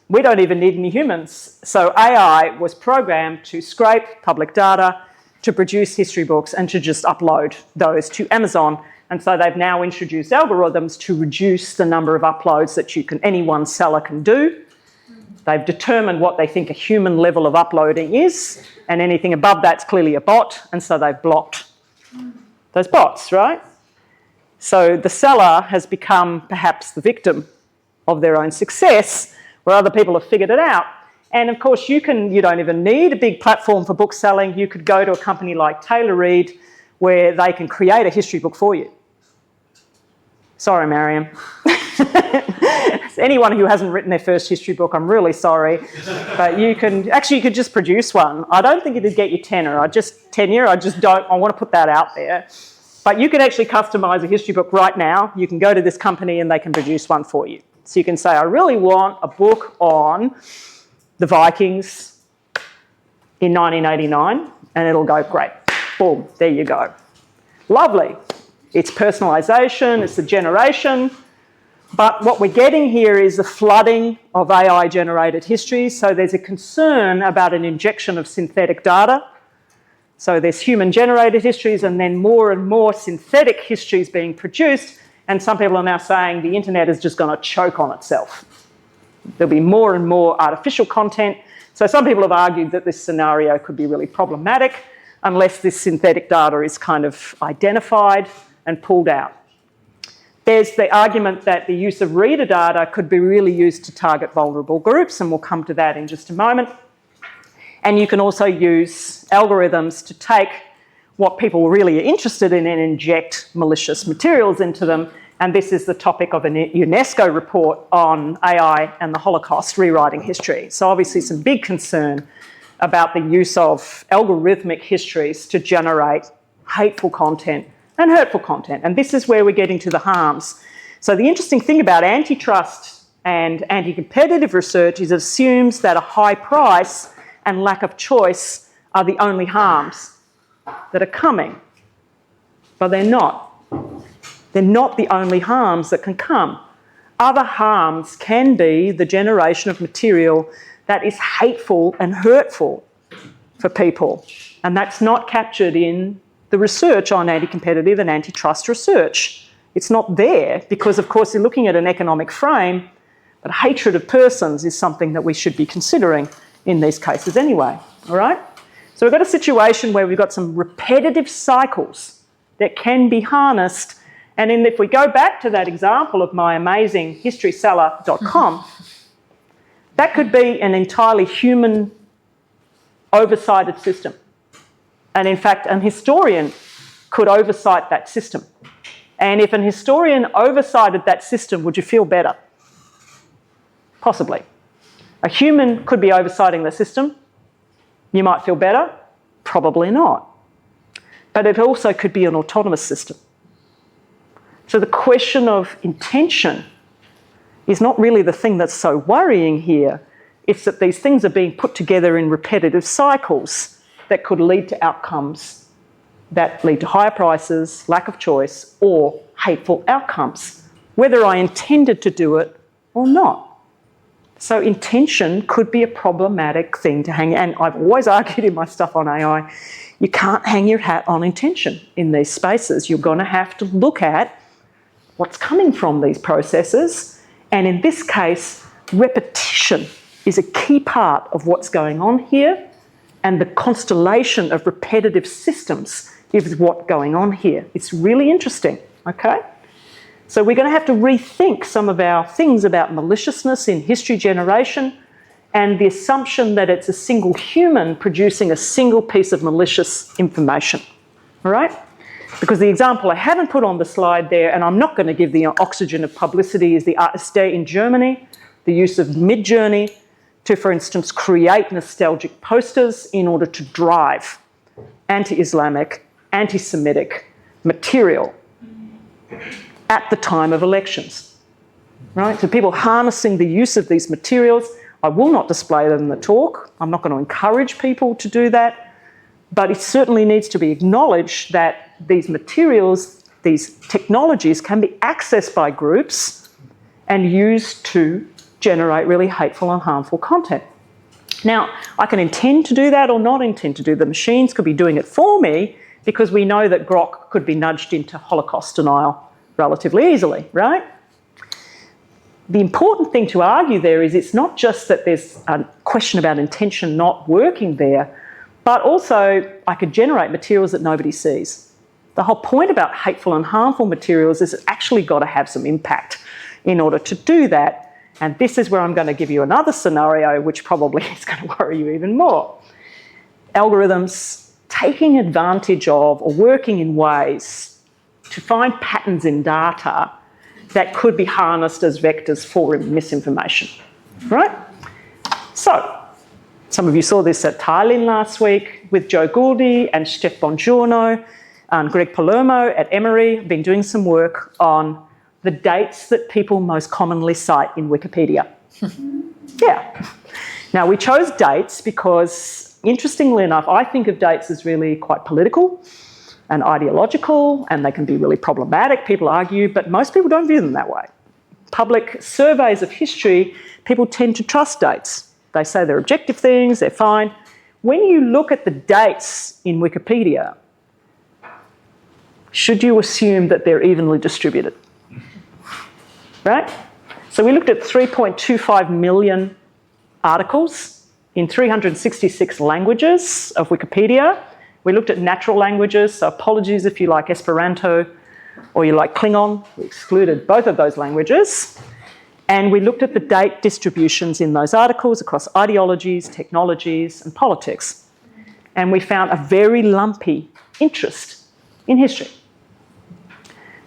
We don't even need any humans. So AI was programmed to scrape public data, to produce history books, and to just upload those to Amazon. And so they've now introduced algorithms to reduce the number of uploads that any one seller can do. They've determined what they think a human level of uploading is, and anything above that's clearly a bot, and so they've blocked those bots, right? So the seller has become perhaps the victim of their own success, where other people have figured it out. And of course, you don't even need a big platform for book selling. You could go to a company like Taylor Reid, where they can create a history book for you. Sorry, Mariam. Anyone who hasn't written their first history book, I'm really sorry. But you could just produce one. I don't think it'd get you tenure. I want to put that out there. But you can actually customise a history book right now. You can go to this company and they can produce one for you. So you can say, I really want a book on the Vikings in 1989, and it'll go, great. Boom, there you go. Lovely. It's personalisation, it's the generation. But what we're getting here is the flooding of AI-generated history. So there's a concern about an injection of synthetic data. So there's human-generated histories and then more and more synthetic histories being produced. And some people are now saying the internet is just going to choke on itself. There'll be more and more artificial content. So some people have argued that this scenario could be really problematic unless this synthetic data is kind of identified and pulled out. There's the argument that the use of reader data could be really used to target vulnerable groups, and we'll come to that in just a moment. And you can also use algorithms to take what people really are interested in and inject malicious materials into them. And this is the topic of a UNESCO report on AI and the Holocaust rewriting history. So obviously some big concern about the use of algorithmic histories to generate hateful content and hurtful content. And this is where we're getting to the harms. So the interesting thing about antitrust and anti-competitive research is it assumes that a high price and lack of choice are the only harms that are coming. But they're not. They're not the only harms that can come. Other harms can be the generation of material that is hateful and hurtful for people. And that's not captured in the research on anti-competitive and antitrust research. It's not there because, of course, you're looking at an economic frame, but hatred of persons is something that we should be considering in these cases anyway, all right? So we've got a situation where we've got some repetitive cycles that can be harnessed. And then if we go back to that example of my amazing historyseller.com, That could be an entirely human oversighted system. And in fact, an historian could oversight that system. And if an historian oversighted that system, would you feel better? Possibly. A human could be oversighting the system. You might feel better. Probably not. But it also could be an autonomous system. So the question of intention is not really the thing that's so worrying here. It's that these things are being put together in repetitive cycles that could lead to outcomes that lead to higher prices, lack of choice, or hateful outcomes, whether I intended to do it or not. So intention could be a problematic thing to hang, and I've always argued in my stuff on AI, you can't hang your hat on intention in these spaces. You're going to have to look at what's coming from these processes, and in this case, repetition is a key part of what's going on here, and the constellation of repetitive systems is what's going on here. It's really interesting, okay? So we're going to have to rethink some of our things about maliciousness in history generation and the assumption that it's a single human producing a single piece of malicious information, all right? Because the example I haven't put on the slide there, and I'm not going to give the oxygen of publicity, is the AfD in Germany, the use of Midjourney to, for instance, create nostalgic posters in order to drive anti-Islamic, anti-Semitic material at the time of elections, right? So people harnessing the use of these materials. I will not display them in the talk. I'm not going to encourage people to do that, but it certainly needs to be acknowledged that these materials, these technologies can be accessed by groups and used to generate really hateful and harmful content. Now, I can intend to do that or not intend to do. The machines could be doing it for me because we know that Grok could be nudged into Holocaust denial relatively easily, right? The important thing to argue there is it's not just that there's a question about intention not working there, but also I could generate materials that nobody sees. The whole point about hateful and harmful materials is it's actually got to have some impact in order to do that. And this is where I'm going to give you another scenario which probably is going to worry you even more. Algorithms taking advantage of or working in ways to find patterns in data that could be harnessed as vectors for misinformation, right? So, some of you saw this at Tallinn last week with Joe Gouldy and Steph Bongiorno and Greg Palermo at Emory. I've been doing some work on the dates that people most commonly cite in Wikipedia. Yeah. Now, we chose dates because, interestingly enough, I think of dates as really quite political and ideological, and they can be really problematic, people argue, but most people don't view them that way. Public surveys of history, people tend to trust dates. They say they're objective things, they're fine. When you look at the dates in Wikipedia, should you assume that they're evenly distributed? Right? So we looked at 3.25 million articles in 366 languages of Wikipedia. We looked at natural languages, so apologies if you like Esperanto or you like Klingon. We excluded both of those languages. And we looked at the date distributions in those articles across ideologies, technologies, and politics. And we found a very lumpy interest in history.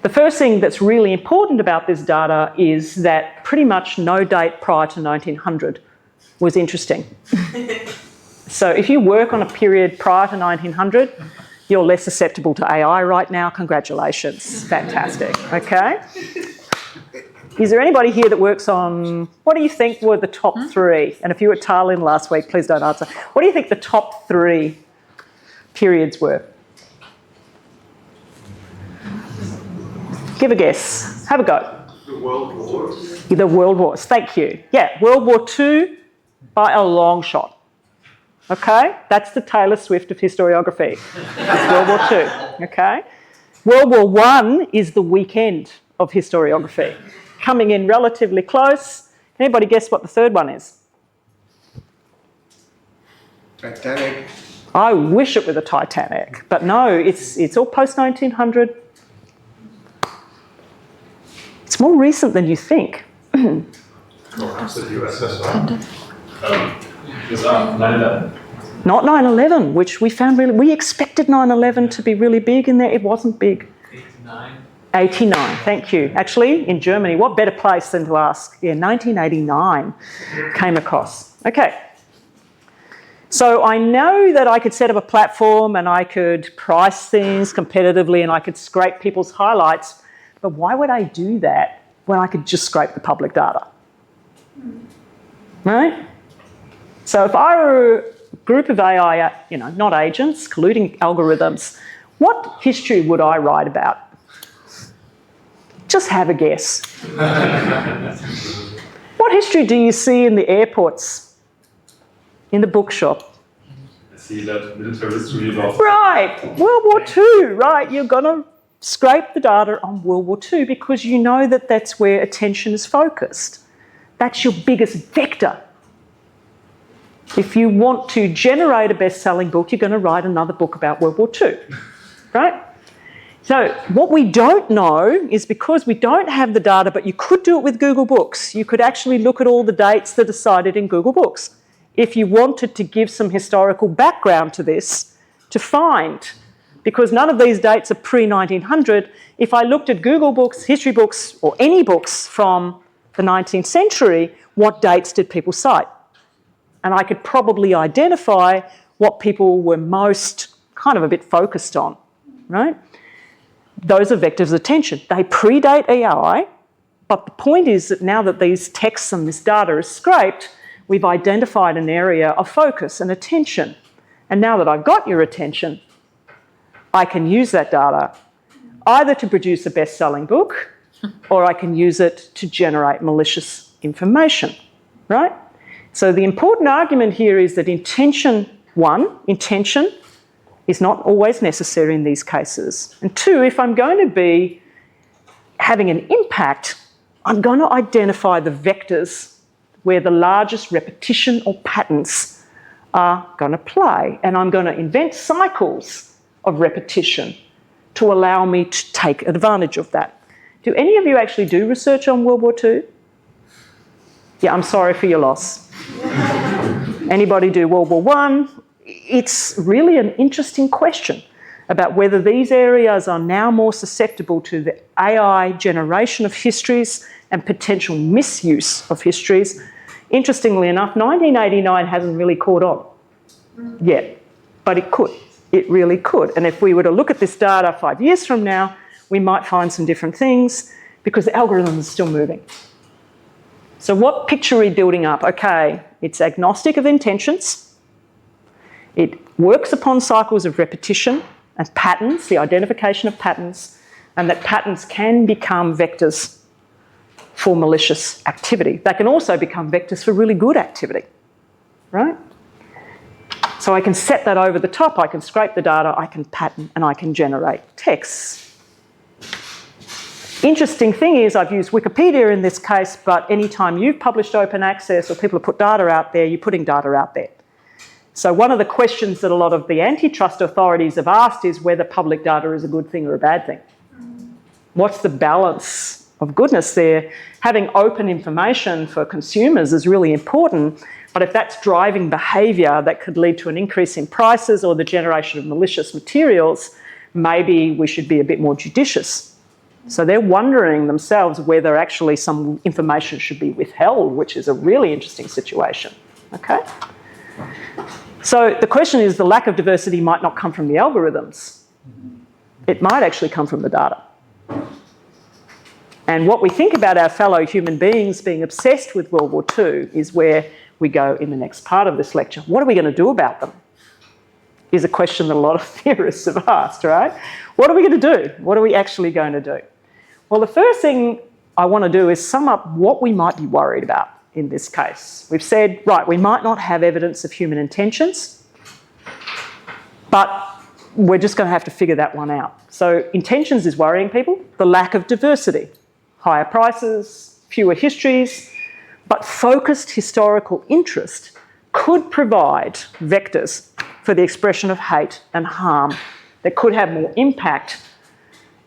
The first thing that's really important about this data is that pretty much no date prior to 1900 was interesting. So if you work on a period prior to 1900, you're less susceptible to AI right now. Congratulations. Fantastic. Okay. Is there anybody here that works on, what do you think were the top three? And if you were at Tallinn last week, please don't answer. What do you think the top three periods were? Give a guess. Have a go. The World Wars. The World Wars. Thank you. Yeah, World War II by a long shot. Okay? That's the Taylor Swift of historiography. It's World War II. Okay? World War I is the weekend of historiography. Coming in relatively close. Anybody guess what the third one is? Titanic. I wish it were the Titanic, but no, it's all post-1900. It's more recent than you think. The USSR. 9/11. Not 9/11, which we found really, we expected 9/11 to be really big in there. It wasn't big. 89, thank you. Actually, in Germany, what better place than to ask? Yeah, 1989 came across. Okay. So I know that I could set up a platform and I could price things competitively and I could scrape people's highlights, but why would I do that when I could just scrape the public data? Right? So if I were a group of AI, not agents, colluding algorithms, what history would I write about? Just have a guess. What history do you see in the airports, in the bookshop? I see that military history of... Right, World War II, right. You're going to scrape the data on World War II because you know that that's where attention is focused. That's your biggest vector. If you want to generate a best-selling book, you're going to write another book about World War II, right? So what we don't know is because we don't have the data, but you could do it with Google Books. You could actually look at all the dates that are cited in Google Books. If you wanted to give some historical background to this, to find, because none of these dates are pre-1900, if I looked at Google Books, history books, or any books from the 19th century, what dates did people cite? And I could probably identify what people were most kind of a bit focused on, right? Those are vectors of attention. They predate AI, but the point is that now that these texts and this data is scraped, we've identified an area of focus and attention. And now that I've got your attention, I can use that data either to produce a best-selling book or I can use it to generate malicious information, right? So the important argument here is that intention is not always necessary in these cases. And two, if I'm going to be having an impact, I'm going to identify the vectors where the largest repetition or patterns are going to play. And I'm going to invent cycles of repetition to allow me to take advantage of that. Do any of you actually do research on World War II? Yeah, I'm sorry for your loss. Anybody do World War I? It's really an interesting question about whether these areas are now more susceptible to the AI generation of histories and potential misuse of histories. Interestingly enough, 1989 hasn't really caught on yet, but it could. It really could. And if we were to look at this data 5 years from now, we might find some different things because the algorithm is still moving. So what picture are we building up? Okay, it's agnostic of intentions. It works upon cycles of repetition and patterns, the identification of patterns, and that patterns can become vectors for malicious activity. They can also become vectors for really good activity, right? So I can set that over the top, I can scrape the data, I can pattern, and I can generate texts. Interesting thing is I've used Wikipedia in this case, but anytime you've published open access or people have put data out there, you're putting data out there. So one of the questions that a lot of the antitrust authorities have asked is whether public data is a good thing or a bad thing. What's the balance of goodness there? Having open information for consumers is really important, but if that's driving behaviour that could lead to an increase in prices or the generation of malicious materials, maybe we should be a bit more judicious. So they're wondering themselves whether actually some information should be withheld, which is a really interesting situation, okay? So the question is, the lack of diversity might not come from the algorithms. It might actually come from the data. And what we think about our fellow human beings being obsessed with World War II is where we go in the next part of this lecture. What are we going to do about them? Is a question that a lot of theorists have asked, right? What are we going to do? What are we actually going to do? Well, the first thing I want to do is sum up what we might be worried about in this case. We've said, right, we might not have evidence of human intentions, but we're just going to have to figure that one out. So intentions is worrying people, the lack of diversity, higher prices, fewer histories, but focused historical interest could provide vectors for the expression of hate and harm that could have more impact.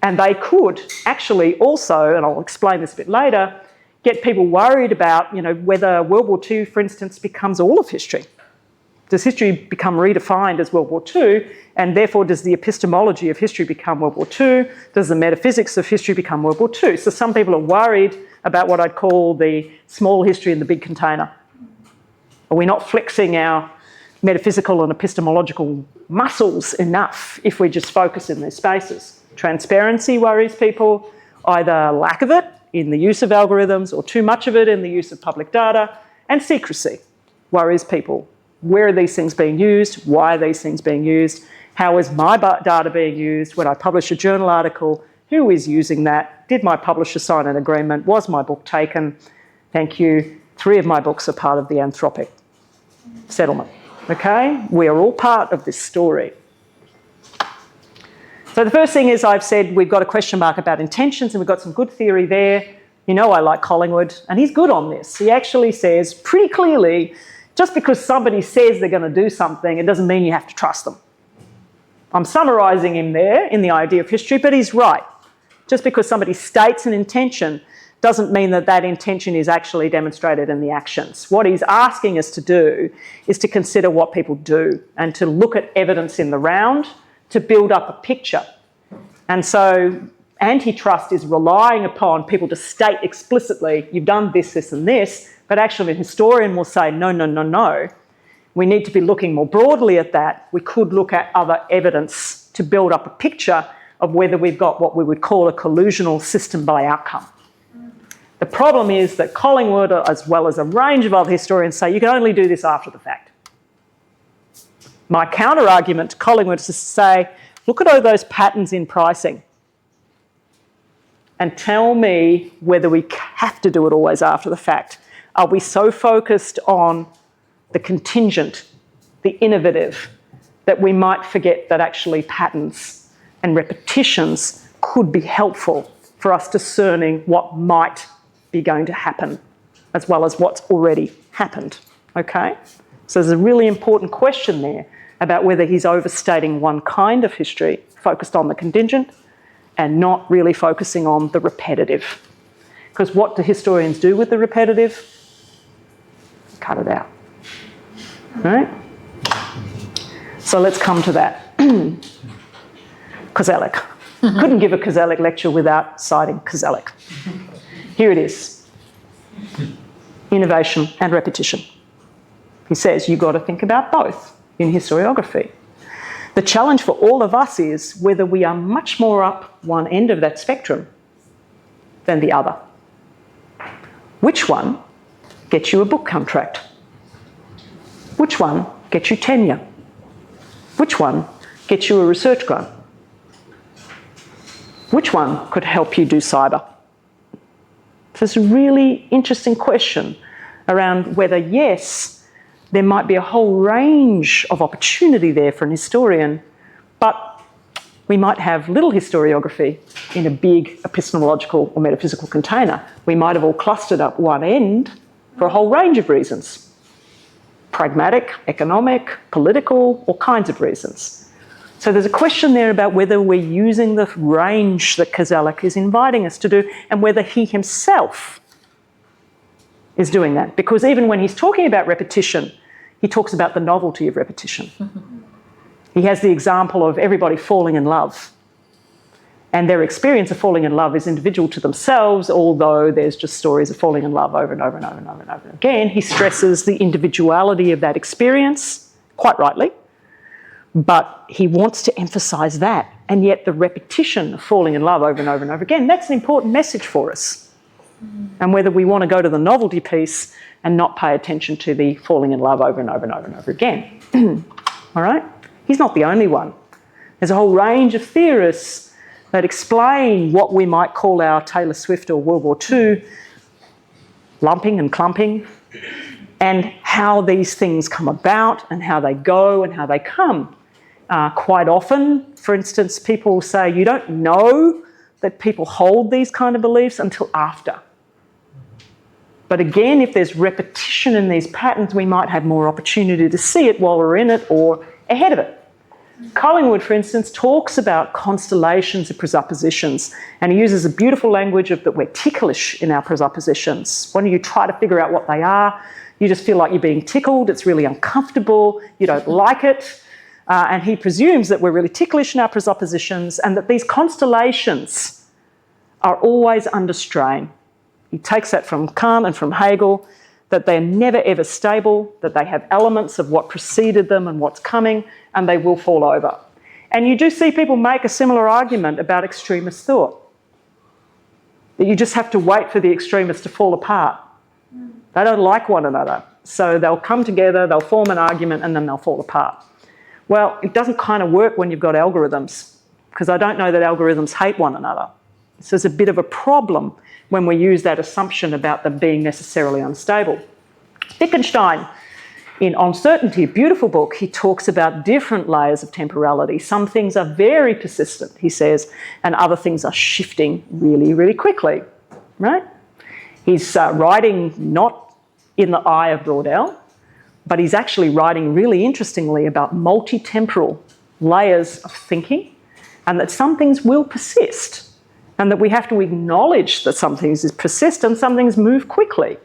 And they could actually also, and I'll explain this a bit later, get people worried about, whether World War II, for instance, becomes all of history. Does history become redefined as World War II, and therefore does the epistemology of history become World War II? Does the metaphysics of history become World War II? So some people are worried about what I'd call the small history in the big container. Are we not flexing our metaphysical and epistemological muscles enough if we just focus in these spaces? Transparency worries people, either lack of it in the use of algorithms or too much of it in the use of public data, and secrecy worries people. Where are these things being used? Why are these things being used? How is my data being used? When I publish a journal article, who is using that? Did my publisher sign an agreement? Was my book taken? Thank you. 3 of my books are part of the Anthropic settlement. Okay? We are all part of this story. So the first thing is I've said we've got a question mark about intentions, and we've got some good theory there. I like Collingwood, and he's good on this. He actually says pretty clearly, just because somebody says they're going to do something, it doesn't mean you have to trust them. I'm summarising him there in the idea of history, but he's right. Just because somebody states an intention doesn't mean that that intention is actually demonstrated in the actions. What he's asking us to do is to consider what people do and to look at evidence in the round to build up a picture. And so antitrust is relying upon people to state explicitly, you've done this, this and this, but actually a historian will say, no, no, no, no. We need to be looking more broadly at that. We could look at other evidence to build up a picture of whether we've got what we would call a collusional system by outcome. The problem is that Collingwood, as well as a range of other historians, say you can only do this after the fact. My counter-argument to Collingwood is to say, look at all those patterns in pricing and tell me whether we have to do it always after the fact. Are we so focused on the contingent, the innovative, that we might forget that actually patterns and repetitions could be helpful for us discerning what might be going to happen, as well as what's already happened, okay? So there's a really important question there about whether he's overstating one kind of history, focused on the contingent, and not really focusing on the repetitive. Because what do historians do with the repetitive? Cut it out, right? So let's come to that. Koselleck. Couldn't give a Koselleck lecture without citing Koselleck. Here it is. Innovation and repetition. He says you've got to think about both in historiography. The challenge for all of us is whether we are much more up one end of that spectrum than the other. Which one gets you a book contract? Which one gets you tenure? Which one gets you a research grant? Which one could help you do cyber? So it's a really interesting question around whether, yes, there might be a whole range of opportunity there for an historian, but we might have little historiography in a big epistemological or metaphysical container. We might have all clustered up one end for a whole range of reasons. Pragmatic, economic, political, all kinds of reasons. So there's a question there about whether we're using the range that Koselleck is inviting us to do and whether he himself is doing that. Because even when he's talking about repetition, he talks about the novelty of repetition. He has the example of everybody falling in love. And their experience of falling in love is individual to themselves, although there's just stories of falling in love over and over and over and over and over again. He stresses the individuality of that experience, quite rightly, but he wants to emphasise that. And yet the repetition of falling in love over and over and over again, that's an important message for us. And whether we want to go to the novelty piece and not pay attention to the falling in love over and over and over and over again. All right? He's not the only one. There's a whole range of theorists that explain what we might call our Taylor Swift or World War II lumping and clumping, and how these things come about and how they go and how they come. Quite often, for instance, people say you don't know that people hold these kind of beliefs until after. But again, if there's repetition in these patterns, we might have more opportunity to see it while we're in it or ahead of it. Collingwood, for instance, talks about constellations of presuppositions, and he uses a beautiful language of that we're ticklish in our presuppositions. When you try to figure out what they are, you just feel like you're being tickled, it's really uncomfortable, you don't like it, and he presumes that we're really ticklish in our presuppositions and that these constellations are always under strain. He takes that from Kant and from Hegel, that they're never ever stable, that they have elements of what preceded them and what's coming, and they will fall over. And you do see people make a similar argument about extremist thought, that you just have to wait for the extremists to fall apart. They don't like one another, so they'll come together, they'll form an argument, and then they'll fall apart. Well, it doesn't kind of work when you've got algorithms, because I don't know that algorithms hate one another. So there's a bit of a problem when we use that assumption about them being necessarily unstable. Wittgenstein, in Uncertainty, a beautiful book, he talks about different layers of temporality. Some things are very persistent, he says, and other things are shifting really, really quickly, right? He's writing not in the eye of Braudel, but he's actually writing really interestingly about multi-temporal layers of thinking, and that some things will persist, and that we have to acknowledge that some things persist and some things move quickly.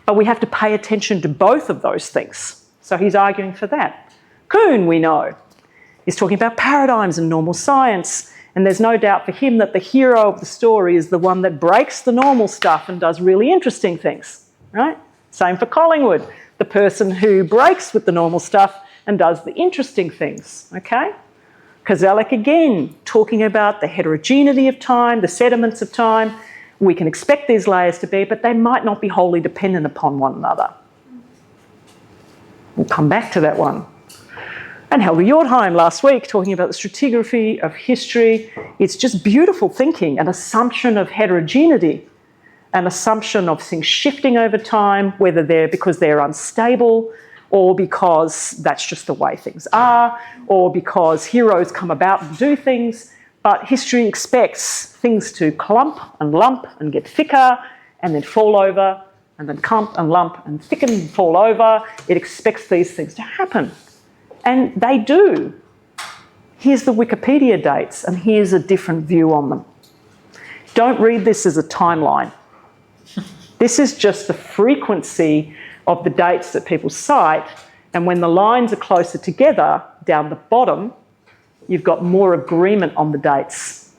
But we have to pay attention to both of those things. So he's arguing for that. Kuhn, we know, is talking about paradigms and normal science, and there's no doubt for him that the hero of the story is the one that breaks the normal stuff and does really interesting things, right? Same for Collingwood, the person who breaks with the normal stuff and does the interesting things, okay? Koselleck again, talking about the heterogeneity of time, the sediments of time. We can expect these layers to be, but they might not be wholly dependent upon one another. We'll come back to that one. And Helga Jortheim last week, talking about the stratigraphy of history. It's just beautiful thinking, an assumption of heterogeneity, an assumption of things shifting over time, whether they're because they're unstable, or because that's just the way things are, or because heroes come about and do things. But history expects things to clump and lump and get thicker and then fall over and then clump and lump and thicken and fall over. It expects these things to happen. And they do. Here's the Wikipedia dates, and here's a different view on them. Don't read this as a timeline. This is just the frequency of the dates that people cite, and when the lines are closer together down the bottom, you've got more agreement on the dates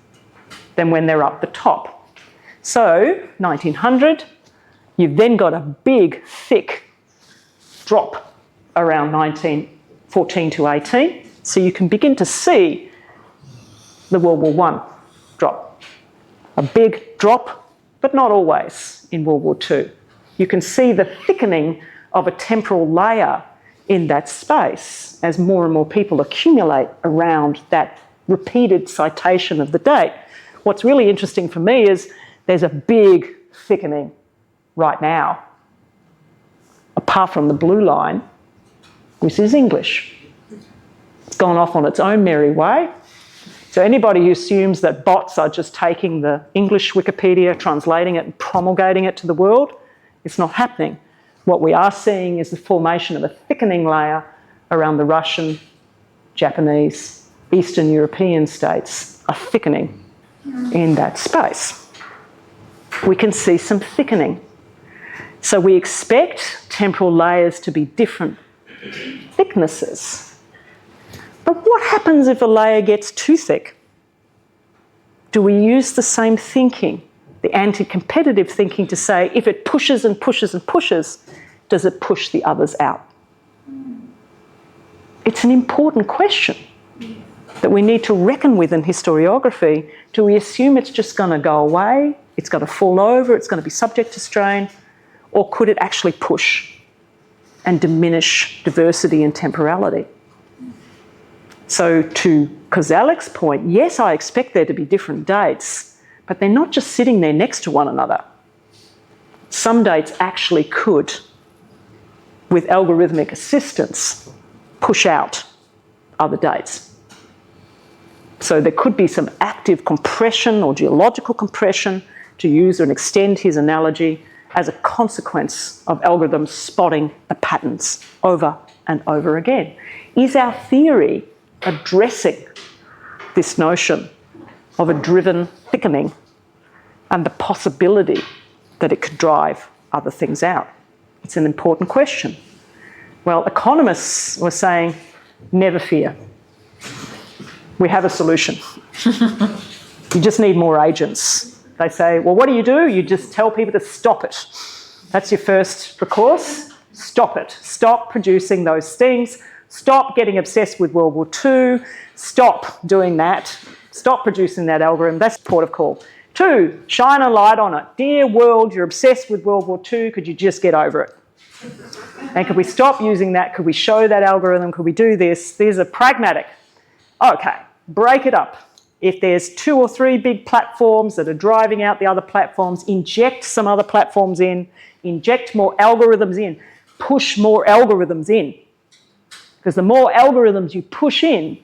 than when they're up the top. So 1900, you've then got a big, thick drop around 1914 to 18, so you can begin to see the World War I drop. A big drop, but not always in World War II. You can see the thickening of a temporal layer in that space as more and more people accumulate around that repeated citation of the date. What's really interesting for me is there's a big thickening right now, apart from the blue line, which is English. It's gone off on its own merry way. So anybody who assumes that bots are just taking the English Wikipedia, translating it and promulgating it to the world, it's not happening. What we are seeing is the formation of a thickening layer around the Russian, Japanese, Eastern European states, a thickening in that space. We can see some thickening. So we expect temporal layers to be different thicknesses. But what happens if a layer gets too thick? Do we use the same thinking, the anti-competitive thinking, to say if it pushes and pushes and pushes, does it push the others out? It's an important question that we need to reckon with in historiography. Do we assume it's just going to go away, it's going to fall over, it's going to be subject to strain, or could it actually push and diminish diversity and temporality? So to Koselleck's point, yes, I expect there to be different dates, but they're not just sitting there next to one another. Some dates actually could, with algorithmic assistance, push out other dates. So there could be some active compression or geological compression, to use and extend his analogy, as a consequence of algorithms spotting the patterns over and over again. Is our theory addressing this notion of a driven thickening and the possibility that it could drive other things out? It's an important question. Well, economists were saying, never fear. We have a solution. You just need more agents. They say, well, what do? You just tell people to stop it. That's your first recourse. Stop it. Stop producing those things. Stop getting obsessed with World War II. Stop doing that. Stop producing that algorithm. That's port of call. 2, shine a light on it. Dear world, you're obsessed with World War II. Could you just get over it? And could we stop using that? Could we show that algorithm? Could we do this? These are pragmatic. Okay, break it up. If there's 2 or 3 big platforms that are driving out the other platforms, inject some other platforms in, inject more algorithms in, push more algorithms in. Because the more algorithms you push in,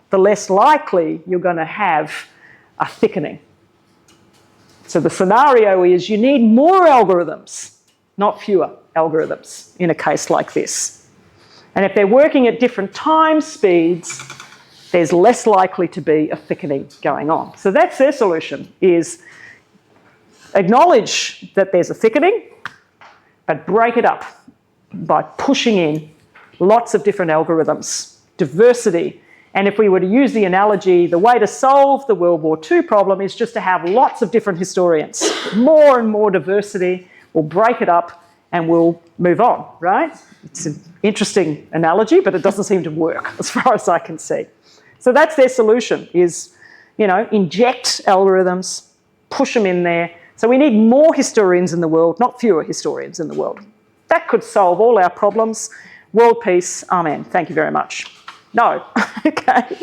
the less likely you're going to have a thickening. So the scenario is you need more algorithms, not fewer algorithms in a case like this. And if they're working at different time speeds, there's less likely to be a thickening going on. So that's their solution, is acknowledge that there's a thickening, but break it up by pushing in lots of different algorithms, diversity. And if we were to use the analogy, the way to solve the World War II problem is just to have lots of different historians. More and more diversity, we'll break it up and we'll move on, right? It's an interesting analogy, but it doesn't seem to work as far as I can see. So that's their solution, is, you know, inject algorithms, push them in there. So we need more historians in the world, not fewer historians in the world. That could solve all our problems. World peace, amen. Thank you very much. No, okay.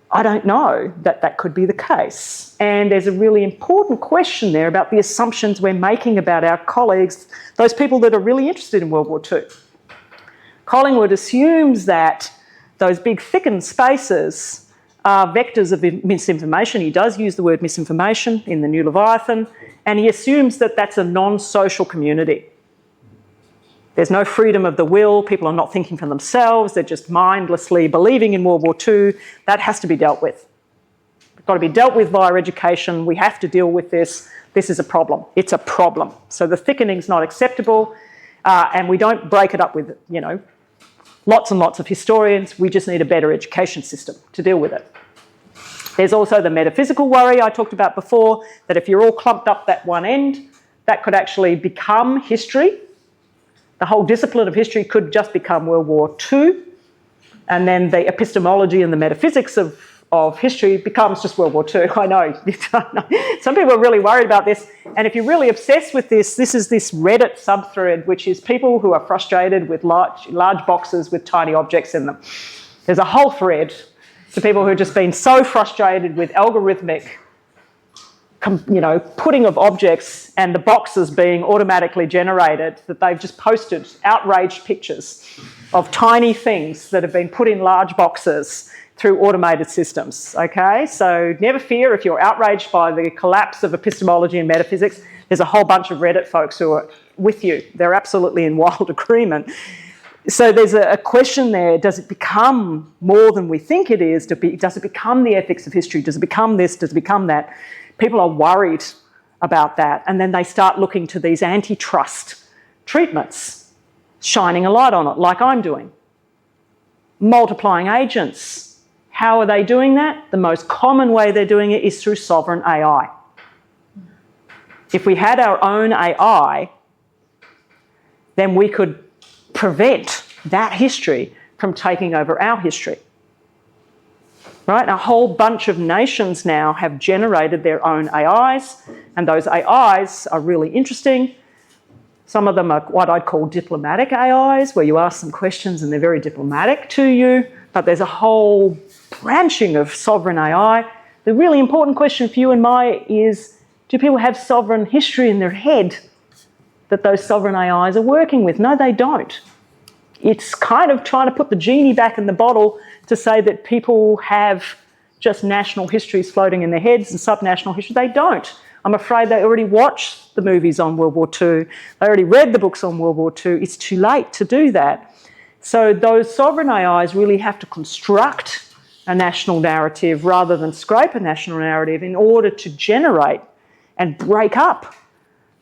I don't know that that could be the case. And there's a really important question there about the assumptions we're making about our colleagues, those people that are really interested in World War II. Collingwood assumes that those big thickened spaces are vectors of misinformation. He does use the word misinformation in the New Leviathan, and he assumes that that's a non-social community. There's no freedom of the will. People are not thinking for themselves. They're just mindlessly believing in World War II. That has to be dealt with. It's got to be dealt with via education. We have to deal with this. This is a problem. It's a problem. So the thickening's not acceptable, and we don't break it up with, you know, lots and lots of historians. We just need a better education system to deal with it. There's also the metaphysical worry I talked about before, that if you're all clumped up that one end, that could actually become history. The whole discipline of history could just become World War II, and then the epistemology and the metaphysics of history becomes just World War II. I know. Some people are really worried about this, and if you're really obsessed with this, this is this Reddit subthread, which is people who are frustrated with large boxes with tiny objects in them. There's a whole thread to people who have just been so frustrated with algorithmic, you know, putting of objects and the boxes being automatically generated, that they've just posted outraged pictures of tiny things that have been put in large boxes through automated systems, okay? So never fear if you're outraged by the collapse of epistemology and metaphysics. There's a whole bunch of Reddit folks who are with you. They're absolutely in wild agreement. So there's a question there, does it become more than we think it is? Does it become the ethics of history? Does it become this? Does it become that? People are worried about that, and then they start looking to these antitrust treatments, shining a light on it, like I'm doing. Multiplying agents. How are they doing that? The most common way they're doing it is through sovereign AI. If we had our own AI, then we could prevent that history from taking over our history. Right? A whole bunch of nations now have generated their own AIs, and those AIs are really interesting. Some of them are what I'd call diplomatic AIs, where you ask them questions and they're very diplomatic to you, but there's a whole branching of sovereign AI. The really important question for you and me is, do people have sovereign history in their head that those sovereign AIs are working with? No, they don't. It's kind of trying to put the genie back in the bottle to say that people have just national histories floating in their heads and subnational history. They don't. I'm afraid they already watched the movies on World War II. They already read the books on World War II. It's too late to do that. So those sovereign AIs really have to construct a national narrative rather than scrape a national narrative in order to generate and break up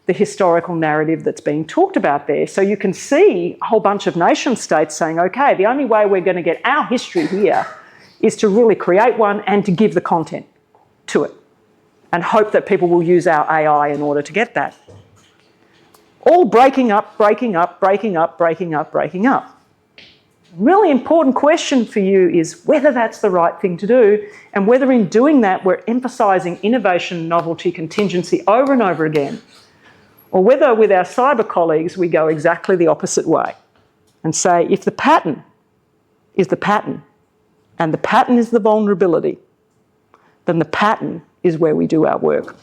the historical narrative that's being talked about there. So you can see a whole bunch of nation states saying, okay, the only way we're going to get our history here is to really create one and to give the content to it and hope that people will use our AI in order to get that. All breaking up, breaking up, breaking up, breaking up, breaking up. Really important question for you is whether that's the right thing to do and whether in doing that we're emphasising innovation, novelty, contingency over and over again, or whether with our cyber colleagues we go exactly the opposite way and say if the pattern is the pattern and the pattern is the vulnerability, then the pattern is where we do our work.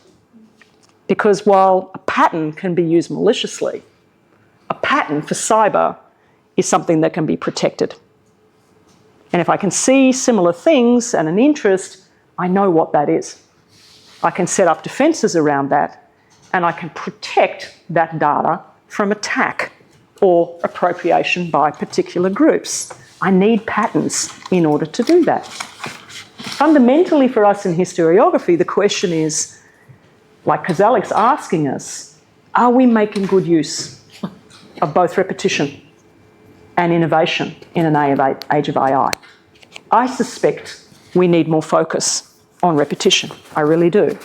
Because while a pattern can be used maliciously, a pattern for cyber is something that can be protected. And if I can see similar things and an interest, I know what that is. I can set up defences around that and I can protect that data from attack or appropriation by particular groups. I need patterns in order to do that. Fundamentally for us in historiography, the question is, like Koselleck's asking us, are we making good use of both repetition and innovation in an age of AI? I suspect we need more focus on repetition. I really do.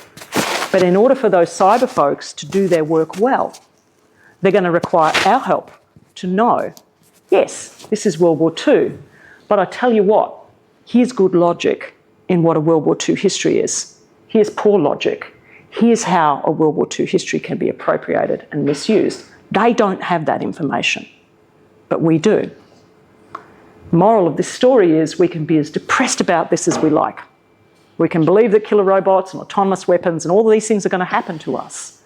But in order for those cyber folks to do their work well, they're going to require our help to know, yes, this is World War II, but I tell you what, here's good logic in what a World War II history is. Here's poor logic. Here's how a World War II history can be appropriated and misused. They don't have that information, but we do. The moral of this story is we can be as depressed about this as we like. We can believe that killer robots and autonomous weapons and all these things are going to happen to us.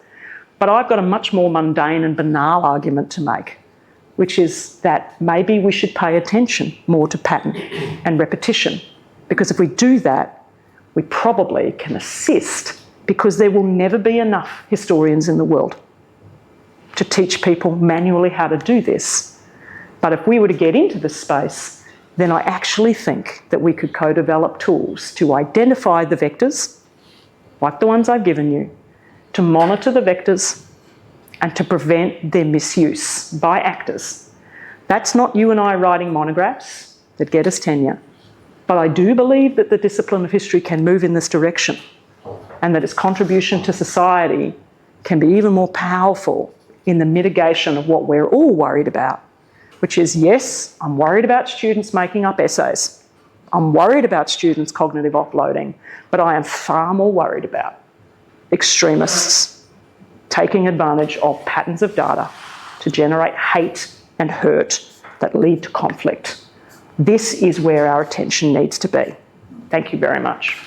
But I've got a much more mundane and banal argument to make, which is that maybe we should pay attention more to pattern and repetition. Because if we do that, we probably can assist, because there will never be enough historians in the world to teach people manually how to do this. But if we were to get into this space, then I actually think that we could co-develop tools to identify the vectors, like the ones I've given you, to monitor the vectors and to prevent their misuse by actors. That's not you and I writing monographs that get us tenure, but I do believe that the discipline of history can move in this direction and that its contribution to society can be even more powerful in the mitigation of what we're all worried about, which is, yes, I'm worried about students making up essays. I'm worried about students' cognitive offloading, but I am far more worried about extremists taking advantage of patterns of data to generate hate and hurt that lead to conflict. This is where our attention needs to be. Thank you very much.